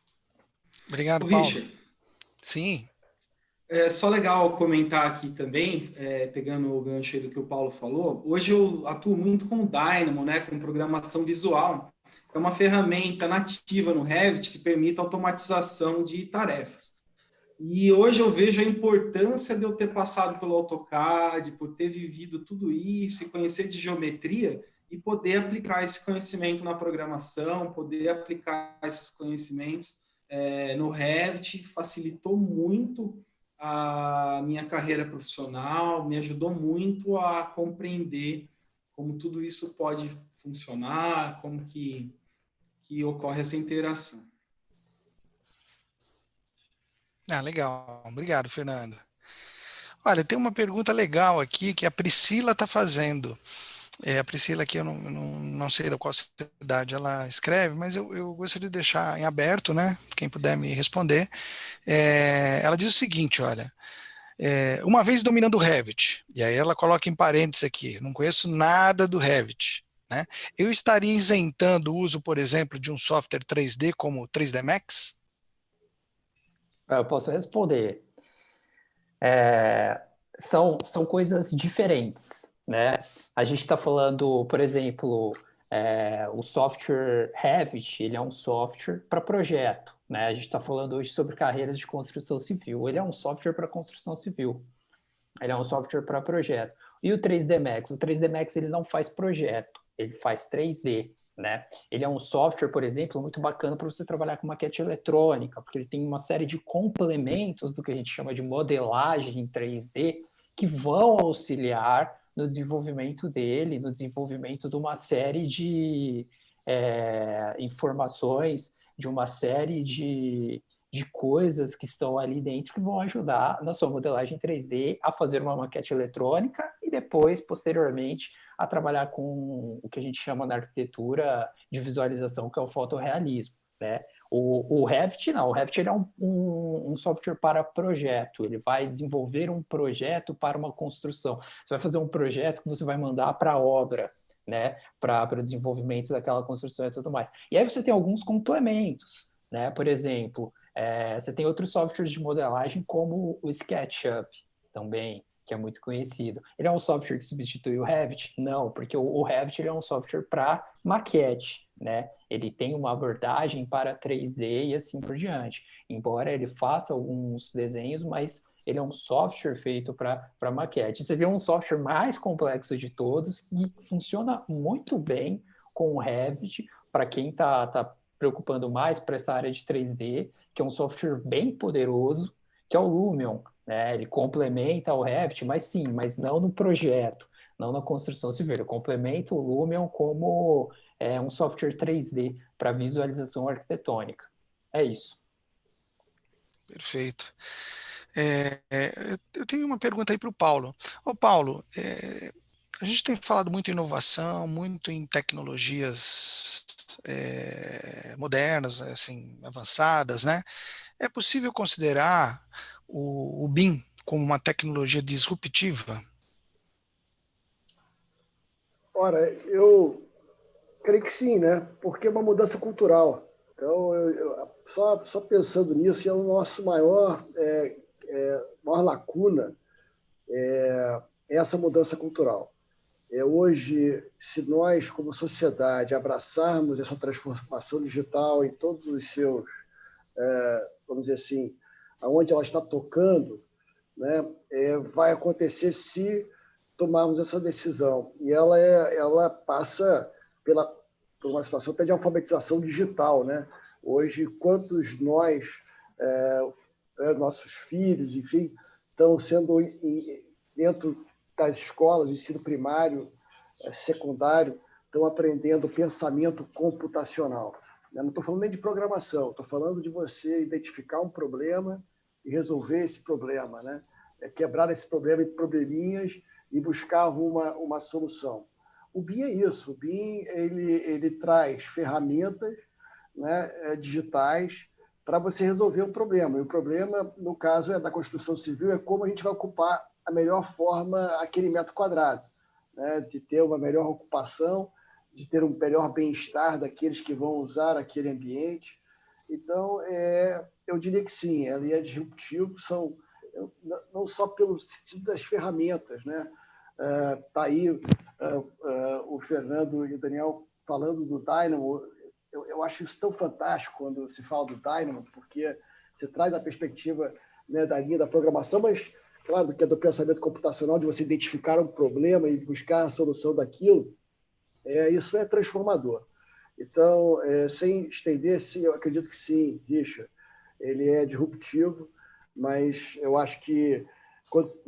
Obrigado, Paulo. Richard, sim. É só legal comentar aqui também, pegando o gancho aí do que o Paulo falou, hoje eu atuo muito com o Dynamo, né, com programação visual. É uma ferramenta nativa no Revit que permite automatização de tarefas. E hoje eu vejo a importância de eu ter passado pelo AutoCAD, por ter vivido tudo isso e conhecer de geometria e poder aplicar esse conhecimento na programação, poder aplicar esses conhecimentos no Revit, facilitou muito a minha carreira profissional, me ajudou muito a compreender como tudo isso pode funcionar, como que ocorre essa interação. Legal. Obrigado, Fernando. Olha, tem uma pergunta legal aqui que a Priscila está fazendo. A Priscila aqui, eu não sei da qual cidade ela escreve, mas eu gostaria de deixar em aberto, né? Quem puder me responder. Ela diz o seguinte, olha, uma vez dominando o Revit, e aí ela coloca em parênteses aqui, não conheço nada do Revit, né? Eu estaria isentando o uso, por exemplo, de um software 3D como o 3D Max? Eu posso responder. São coisas diferentes, né? A gente está falando, por exemplo, o software Revit, ele é um software para projeto, né? A gente está falando hoje sobre carreiras de construção civil. Ele é um software para construção civil. Ele é um software para projeto. E o 3D Max? O 3D Max ele não faz projeto, ele faz 3D. Né? Ele é um software, por exemplo, muito bacana para você trabalhar com maquete eletrônica, porque ele tem uma série de complementos do que a gente chama de modelagem em 3D que vão auxiliar no desenvolvimento dele, no desenvolvimento de uma série de informações, de uma série de coisas que estão ali dentro que vão ajudar na sua modelagem 3D a fazer uma maquete eletrônica e depois, posteriormente, a trabalhar com o que a gente chama na arquitetura de visualização, que é o fotorrealismo, né? O Revit, não. O Revit ele é um software para projeto. Ele vai desenvolver um projeto para uma construção. Você vai fazer um projeto que você vai mandar para a obra, né? Para o desenvolvimento daquela construção e tudo mais. E aí você tem alguns complementos, né? Por exemplo, você tem outros softwares de modelagem, como o SketchUp também, que é muito conhecido. Ele é um software que substitui o Revit? Não, porque o Revit ele é um software para maquete, né? Ele tem uma abordagem para 3D e assim por diante. Embora ele faça alguns desenhos, mas ele é um software feito para maquete. Você vê um software mais complexo de todos e funciona muito bem com o Revit para quem está preocupando mais para essa área de 3D, que é um software bem poderoso, que é o Lumion. né? Ele complementa o Revit, mas sim, mas não no projeto, não na construção civil. Ele complementa o Lumion como um software 3D para visualização arquitetônica. É isso. Perfeito. Eu tenho uma pergunta aí para o Paulo. Ô, Paulo, a gente tem falado muito em inovação, muito em tecnologias modernas, assim, avançadas, né? É possível considerar o BIM como uma tecnologia disruptiva? Ora, eu creio que sim, né? Porque é uma mudança cultural. Então, só pensando nisso, é o nosso maior lacuna é essa mudança cultural. Hoje, se nós, como sociedade, abraçarmos essa transformação digital em todos os seus, vamos dizer assim, aonde ela está tocando, né, vai acontecer se tomarmos essa decisão. E ela passa por uma situação até de alfabetização digital, né? Hoje, quantos nossos filhos, enfim, estão sendo dentro das escolas, do ensino primário, secundário, estão aprendendo pensamento computacional. Eu não estou falando nem de programação, estou falando de você identificar um problema e resolver esse problema, né? Quebrar esse problema em probleminhas e buscar uma solução. O BIM é isso. O BIM ele traz ferramentas, né, digitais para você resolver um problema. E o problema, no caso, da construção civil, é como a gente vai ocupar a melhor forma aquele metro quadrado, né, de ter uma melhor ocupação, de ter um melhor bem-estar daqueles que vão usar aquele ambiente. Então, eu diria que sim, ele é disruptivo, não só pelo sentido das ferramentas, né? Tá aí o Fernando e o Daniel falando do Dynamo. Eu acho isso tão fantástico quando se fala do Dynamo, porque você traz a perspectiva, né, da linha da programação, mas, claro, que é do pensamento computacional, de você identificar um problema e buscar a solução daquilo. Isso é transformador. Então, sem estender, sim, eu acredito que sim, Richard, ele é disruptivo, mas eu acho que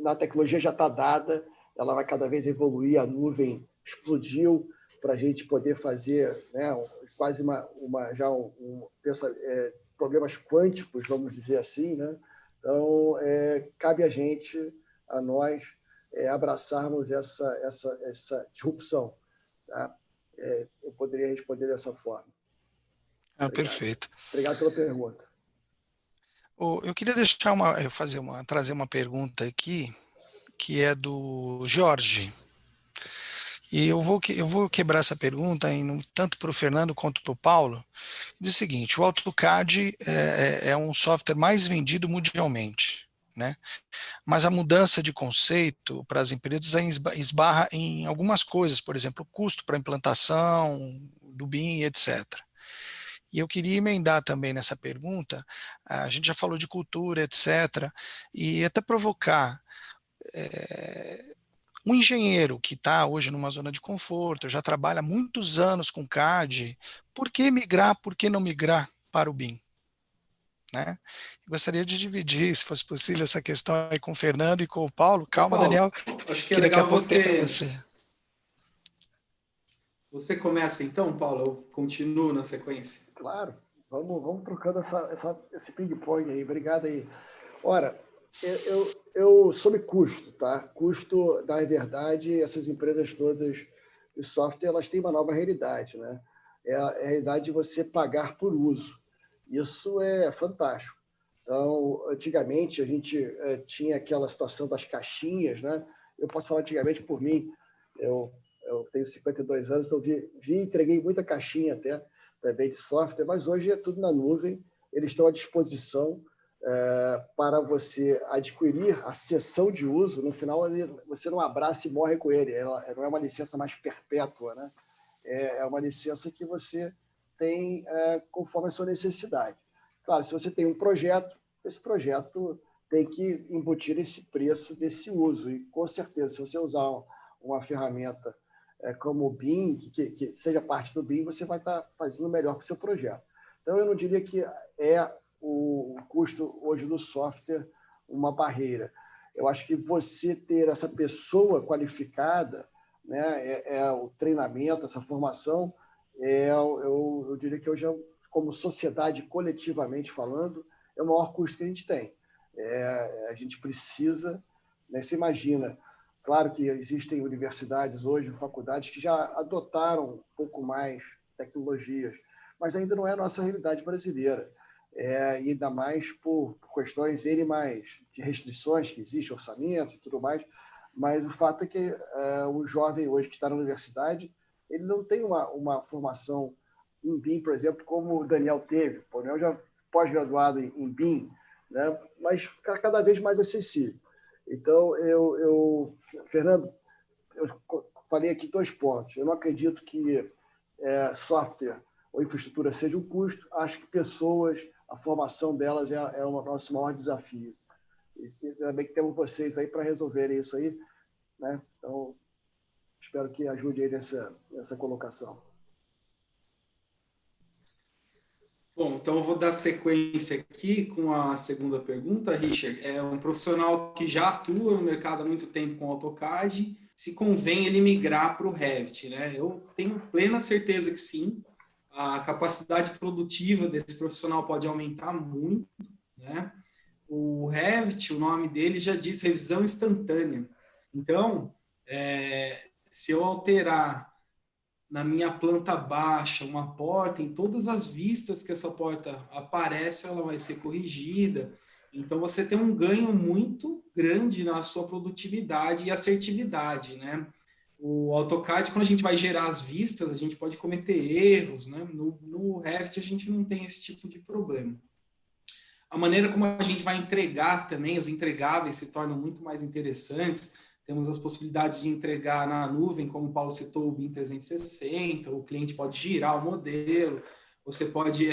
na tecnologia já está dada, ela vai cada vez evoluir, a nuvem explodiu para a gente poder fazer, né, quase problemas quânticos, vamos dizer assim, né? Então, cabe a nós, abraçarmos essa disrupção. Tá? Eu poderia responder dessa forma. Obrigado. Perfeito. Obrigado pela pergunta. Eu queria trazer uma pergunta aqui, que é do Jorge. E eu vou quebrar essa pergunta tanto para o Fernando quanto para o Paulo. Diz o seguinte: o AutoCAD é um software mais vendido mundialmente, né? Mas a mudança de conceito para as empresas esbarra em algumas coisas, por exemplo, o custo para implantação do BIM, etc. E eu queria emendar também nessa pergunta, a gente já falou de cultura, etc., e até provocar um engenheiro que está hoje numa zona de conforto, já trabalha há muitos anos com CAD, por que migrar, por que não migrar para o BIM? Né? Gostaria de dividir, se fosse possível, essa questão aí com o Fernando e com o Paulo. Calma, Paulo, Daniel, acho que é que daqui a legal pouco tem para você. Você começa então, Paulo, eu continuo na sequência. Claro, vamos trocando esse ping-pong aí. Obrigado aí. Ora, eu sobre custo, tá? Custo, na verdade, essas empresas todas de software, elas têm uma nova realidade, né? É a realidade de você pagar por uso. Isso é fantástico. Então, antigamente, a gente tinha aquela situação das caixinhas, né? Eu posso falar antigamente por mim. Eu tenho 52 anos, então entreguei muita caixinha até também de software, mas hoje é tudo na nuvem. Eles estão à disposição para você adquirir a sessão de uso. No final, você não abraça e morre com ele. Ela não é uma licença mais perpétua, né? É uma licença que você tem conforme a sua necessidade. Claro, se você tem um projeto, esse projeto tem que embutir esse preço desse uso. E, com certeza, se você usar uma ferramenta como o BIM, que seja parte do BIM, você vai estar fazendo melhor para o seu projeto. Então, eu não diria que é o custo hoje do software uma barreira. Eu acho que você ter essa pessoa qualificada, né, o treinamento, essa formação, eu diria que hoje, como sociedade, coletivamente falando, é o maior custo que a gente tem. A gente precisa, né, você imagina, claro que existem universidades hoje, faculdades, que já adotaram um pouco mais tecnologias, mas ainda não é a nossa realidade brasileira. E ainda mais por questões mais de restrições que existem, orçamento e tudo mais, mas o fato é que o jovem hoje que está na universidade, ele não tem uma formação em BIM, por exemplo, como o Daniel teve. O Daniel já pós-graduado em BIM, né? Mas cada vez mais acessível. Então, Fernando, eu falei aqui 2 pontos. Eu não acredito que software ou infraestrutura seja um custo. Acho que pessoas, a formação delas é o nosso maior desafio. E também que temos vocês aí para resolverem isso aí, né? Então, espero que ajude aí nessa colocação. Bom, então eu vou dar sequência aqui com a segunda pergunta, Richard. É um profissional que já atua no mercado há muito tempo com AutoCAD, se convém ele migrar para o Revit, né? Eu tenho plena certeza que sim. A capacidade produtiva desse profissional pode aumentar muito, né? O Revit, o nome dele já diz revisão instantânea. Então, se eu alterar na minha planta baixa uma porta, em todas as vistas que essa porta aparece, ela vai ser corrigida. Então, você tem um ganho muito grande na sua produtividade e assertividade, né? O AutoCAD, quando a gente vai gerar as vistas, a gente pode cometer erros, né? No Revit, a gente não tem esse tipo de problema. A maneira como a gente vai entregar também, os entregáveis se tornam muito mais interessantes. Temos as possibilidades de entregar na nuvem, como o Paulo citou, o BIM 360, o cliente pode girar o modelo, você pode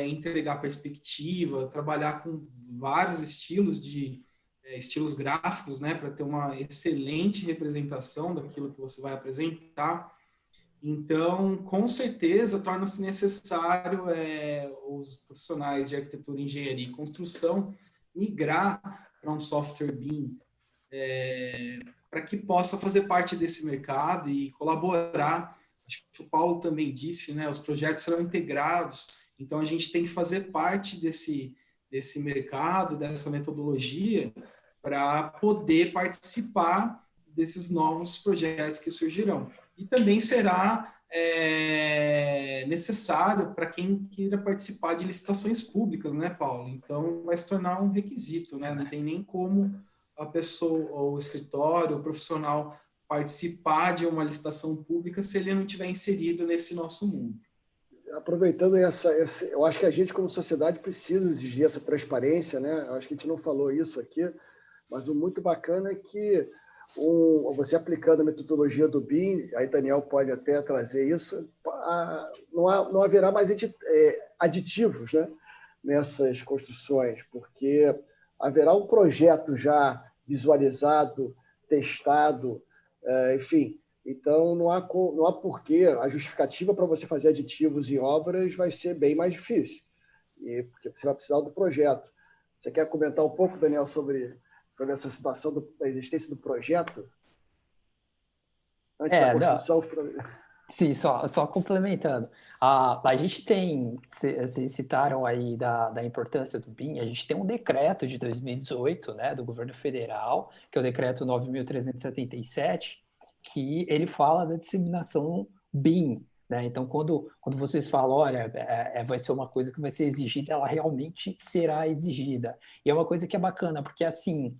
entregar perspectiva, trabalhar com vários estilos estilos gráficos, né, para ter uma excelente representação daquilo que você vai apresentar. Então, com certeza, torna-se necessário os profissionais de arquitetura, engenharia e construção migrar para um software BIM, para que possa fazer parte desse mercado e colaborar. Acho que o Paulo também disse, né, os projetos serão integrados, então a gente tem que fazer parte desse mercado, dessa metodologia, para poder participar desses novos projetos que surgirão. E também será necessário para quem queira participar de licitações públicas, né, Paulo? Então, vai se tornar um requisito, né? Não tem nem como a pessoa, ou o escritório, o profissional participar de uma licitação pública se ele não estiver inserido nesse nosso mundo. Aproveitando eu acho que a gente, como sociedade, precisa exigir essa transparência, né? Eu acho que a gente não falou isso aqui, mas o muito bacana é que você aplicando a metodologia do BIM, aí Daniel pode até trazer isso, não haverá mais aditivos, né, nessas construções, porque haverá um projeto já visualizado, testado, enfim. Então, não há porquê, a justificativa para você fazer aditivos em obras vai ser bem mais difícil, porque você vai precisar do projeto. Você quer comentar um pouco, Daniel, sobre essa situação da existência do projeto? Antes da construção? Sim, só complementando. A gente tem, vocês citaram aí da importância do BIM, a gente tem um decreto de 2018, né, do governo federal, que é o decreto 9.377, que ele fala da disseminação BIM, né? Então, quando vocês falam, olha, vai ser uma coisa que vai ser exigida, ela realmente será exigida. E é uma coisa que é bacana, porque assim,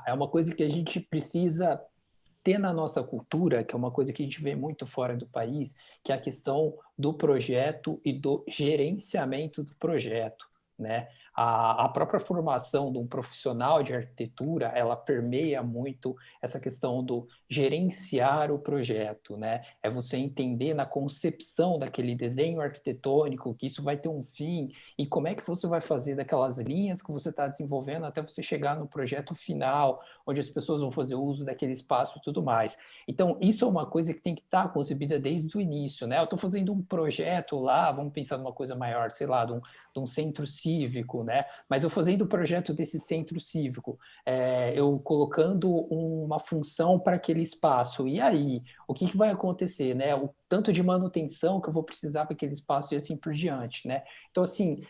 é uma coisa que a gente precisa ter na nossa cultura, que é uma coisa que a gente vê muito fora do país, que é a questão do projeto e do gerenciamento do projeto, né? A própria formação de um profissional de arquitetura, ela permeia muito essa questão do gerenciar o projeto, né? É você entender na concepção daquele desenho arquitetônico que isso vai ter um fim e como é que você vai fazer daquelas linhas que você está desenvolvendo até você chegar no projeto final, onde as pessoas vão fazer uso daquele espaço e tudo mais. Então, isso é uma coisa que tem que estar concebida desde o início, né? Eu estou fazendo um projeto lá, vamos pensar numa coisa maior, sei lá, de um centro cívico, né? Mas eu fazendo o projeto desse centro cívico, eu colocando uma função para aquele espaço, e aí, o que vai acontecer, né? O tanto de manutenção que eu vou precisar para aquele espaço e assim por diante, né? Então, assim,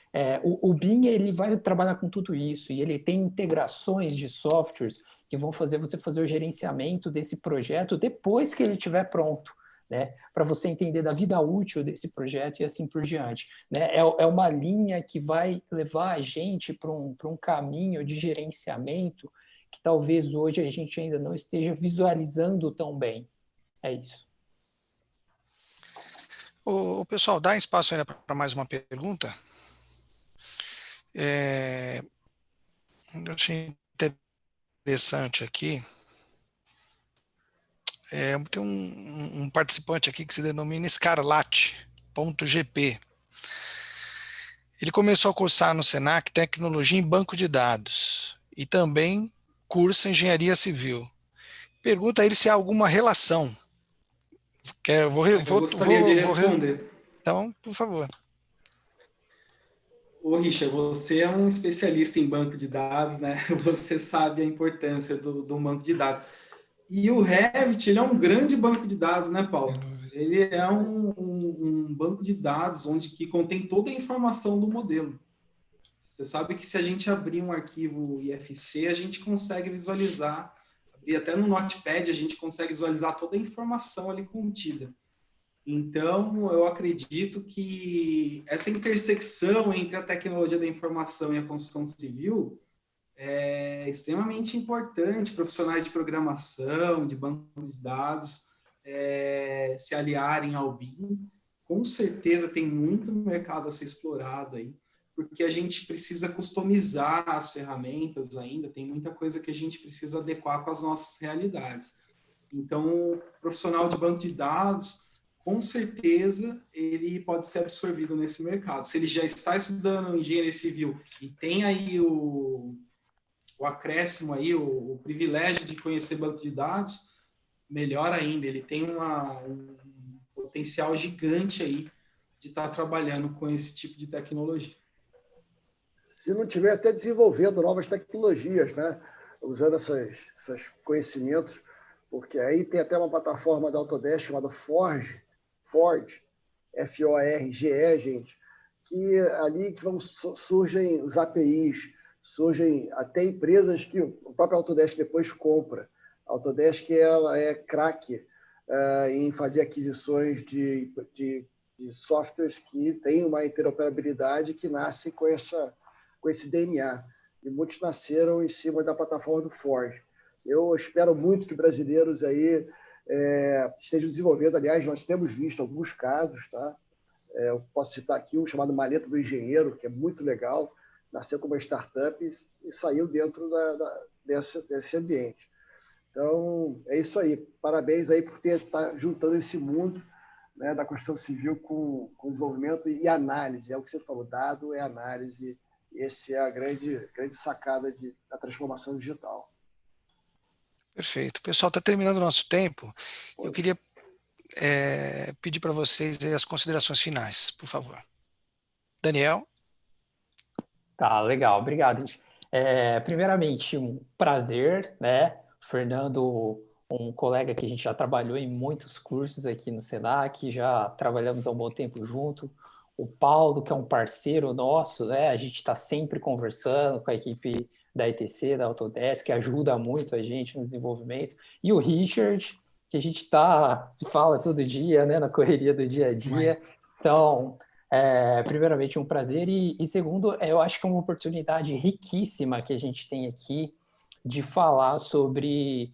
o BIM, ele vai trabalhar com tudo isso, e ele tem integrações de softwares que vão fazer você fazer o gerenciamento desse projeto depois que ele estiver pronto, né? Para você entender da vida útil desse projeto e assim por diante, né? É uma linha que vai levar a gente para um caminho de gerenciamento que talvez hoje a gente ainda não esteja visualizando tão bem. É isso. Pessoal, dá espaço ainda para mais uma pergunta? Eu achei interessante aqui. Tem um participante aqui que se denomina Escarlate.gp. Ele começou a cursar no Senac Tecnologia em Banco de Dados e também cursa Engenharia Civil. Pergunta a ele se há alguma relação. Eu gostaria de responder. Então, por favor. Ô, Richard, você é um especialista em banco de dados, né? Você sabe a importância do banco de dados. E o Revit, ele é um grande banco de dados, né, Paulo? Ele é um banco de dados onde que contém toda a informação do modelo. Você sabe que se a gente abrir um arquivo IFC, a gente consegue visualizar, e até no Notepad a gente consegue visualizar toda a informação ali contida. Então, eu acredito que essa intersecção entre a tecnologia da informação e a construção civil é extremamente importante. Profissionais de programação, de banco de dados, se aliarem ao BIM. Com certeza tem muito mercado a ser explorado aí, porque a gente precisa customizar as ferramentas ainda, tem muita coisa que a gente precisa adequar com as nossas realidades. Então, o profissional de banco de dados, com certeza, ele pode ser absorvido nesse mercado. Se ele já está estudando engenharia civil e tem aí o acréscimo aí, o privilégio de conhecer banco de dados, melhor ainda, ele tem um potencial gigante aí de estar trabalhando com esse tipo de tecnologia. Se não tiver até desenvolvendo novas tecnologias, né? Usando esses conhecimentos, porque aí tem até uma plataforma da Autodesk chamada Forge, F-O-R-G-E, gente, que ali que surgem os APIs, surgem até empresas que o próprio Autodesk depois compra. A Autodesk ela é craque em fazer aquisições de softwares que têm uma interoperabilidade que nasce com esse DNA. E muitos nasceram em cima da plataforma do Forge. Eu espero muito que brasileiros aí estejam desenvolvendo. Aliás, nós temos visto alguns casos, tá? Eu posso citar aqui um chamado Maleta do Engenheiro, que é muito legal, nasceu como uma startup e saiu dentro desse ambiente. Então, é isso aí. Parabéns aí por estar juntando esse mundo, né, da construção civil com desenvolvimento e análise. É o que você falou, dado é análise. Essa é a grande sacada da transformação digital. Perfeito. Pessoal, está terminando o nosso tempo. Eu queria pedir para vocês as considerações finais, por favor. Daniel? Tá, legal. Obrigado, gente. Primeiramente, um prazer, né? Fernando, um colega que a gente já trabalhou em muitos cursos aqui no Senac, já trabalhamos há um bom tempo junto. O Paulo, que é um parceiro nosso, né? A gente está sempre conversando com a equipe da ETC, da Autodesk, que ajuda muito a gente no desenvolvimento. E o Richard, que a gente se fala todo dia, né? Na correria do dia a dia. Então, primeiramente, um prazer. E segundo, eu acho que é uma oportunidade riquíssima que a gente tem aqui de falar sobre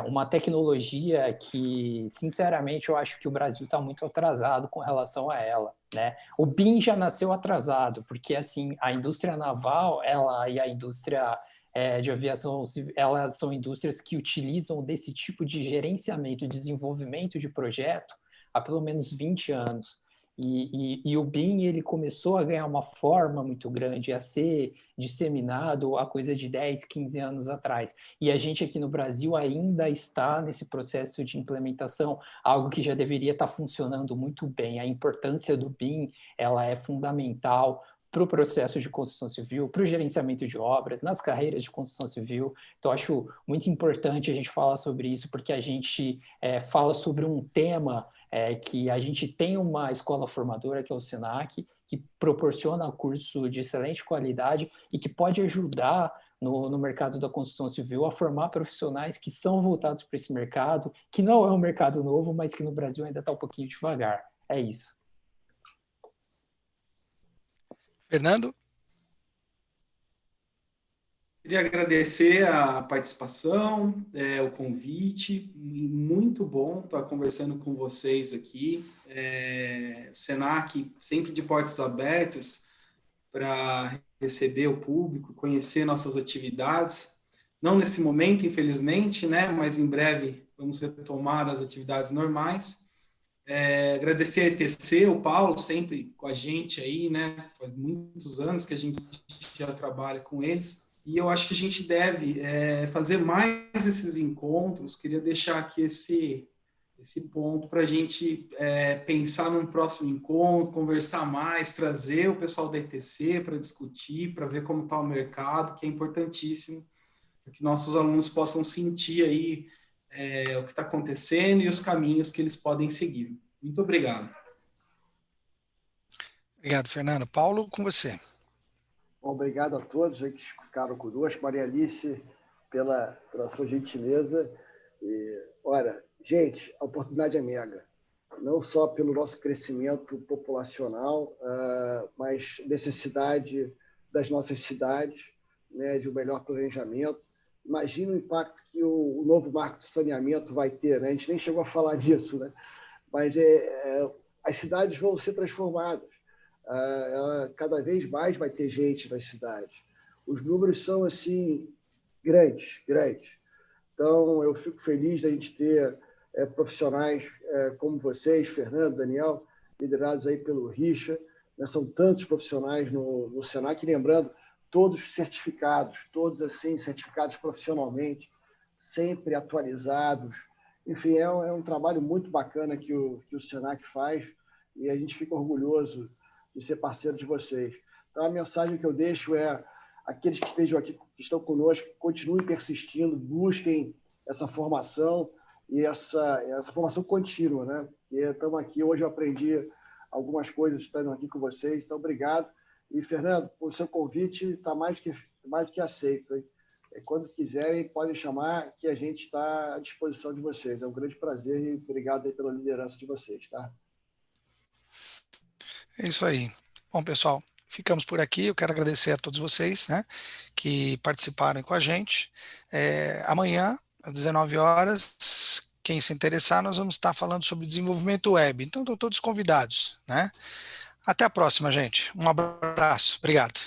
uma tecnologia que, sinceramente, eu acho que o Brasil está muito atrasado com relação a ela, né? O BIM já nasceu atrasado, porque assim, a indústria naval e a indústria de aviação, elas são indústrias que utilizam desse tipo de gerenciamento e desenvolvimento de projeto há pelo menos 20 anos. E o BIM, ele começou a ganhar uma forma muito grande, a ser disseminado a coisa de 10, 15 anos atrás. E a gente aqui no Brasil ainda está nesse processo de implementação, algo que já deveria estar funcionando muito bem. A importância do BIM, ela é fundamental para o processo de construção civil, para o gerenciamento de obras, nas carreiras de construção civil. Então, acho muito importante a gente falar sobre isso, porque a gente fala sobre um tema que a gente tem uma escola formadora, que é o SENAC, que proporciona curso de excelente qualidade e que pode ajudar no mercado da construção civil a formar profissionais que são voltados para esse mercado, que não é um mercado novo, mas que no Brasil ainda está um pouquinho devagar. É isso. Fernando? Queria agradecer a participação, o convite, muito bom estar conversando com vocês aqui. O SENAC sempre de portas abertas para receber o público, conhecer nossas atividades. Não nesse momento, infelizmente, né? Mas em breve vamos retomar as atividades normais. Agradecer a ETC, o Paulo, sempre com a gente aí, né? Faz muitos anos que a gente já trabalha com eles. E eu acho que a gente deve fazer mais esses encontros. Queria deixar aqui esse ponto para a gente pensar num próximo encontro, conversar mais, trazer o pessoal da ETC para discutir, para ver como está o mercado, que é importantíssimo, para que nossos alunos possam sentir aí o que está acontecendo e os caminhos que eles podem seguir. Muito obrigado. Obrigado, Fernando. Paulo, com você. Bom, obrigado a todos que ficaram conosco. Maria Alice, pela sua gentileza. E, olha, gente, a oportunidade é mega. Não só pelo nosso crescimento populacional, mas necessidade das nossas cidades, né, de um melhor planejamento. Imagina o impacto que o novo marco de saneamento vai ter, né? A gente nem chegou a falar disso, né? Mas as cidades vão ser transformadas. Cada vez mais vai ter gente nas cidades. Os números são assim grandes. Então, eu fico feliz da gente ter profissionais como vocês, Fernando, Daniel, liderados aí pelo Richard, né? São tantos profissionais no SENAC, lembrando, todos certificados, todos assim certificados profissionalmente, sempre atualizados. Enfim, é um trabalho muito bacana que o SENAC faz e a gente fica orgulhoso de ser parceiro de vocês. Então, a mensagem que eu deixo é aqueles que estejam aqui, que estão conosco, continuem persistindo, busquem essa formação e essa formação contínua, né? E estamos aqui, hoje eu aprendi algumas coisas estando aqui com vocês, então obrigado. E, Fernando, o seu convite está mais que aceito, hein? Quando quiserem, podem chamar, que a gente está à disposição de vocês. É um grande prazer e obrigado aí pela liderança de vocês, tá? É isso aí. Bom, pessoal, ficamos por aqui. Eu quero agradecer a todos vocês, né, que participaram com a gente. Amanhã, às 19 horas, quem se interessar, nós vamos estar falando sobre desenvolvimento web. Então, estão todos convidados, né? Até a próxima, gente. Um abraço. Obrigado.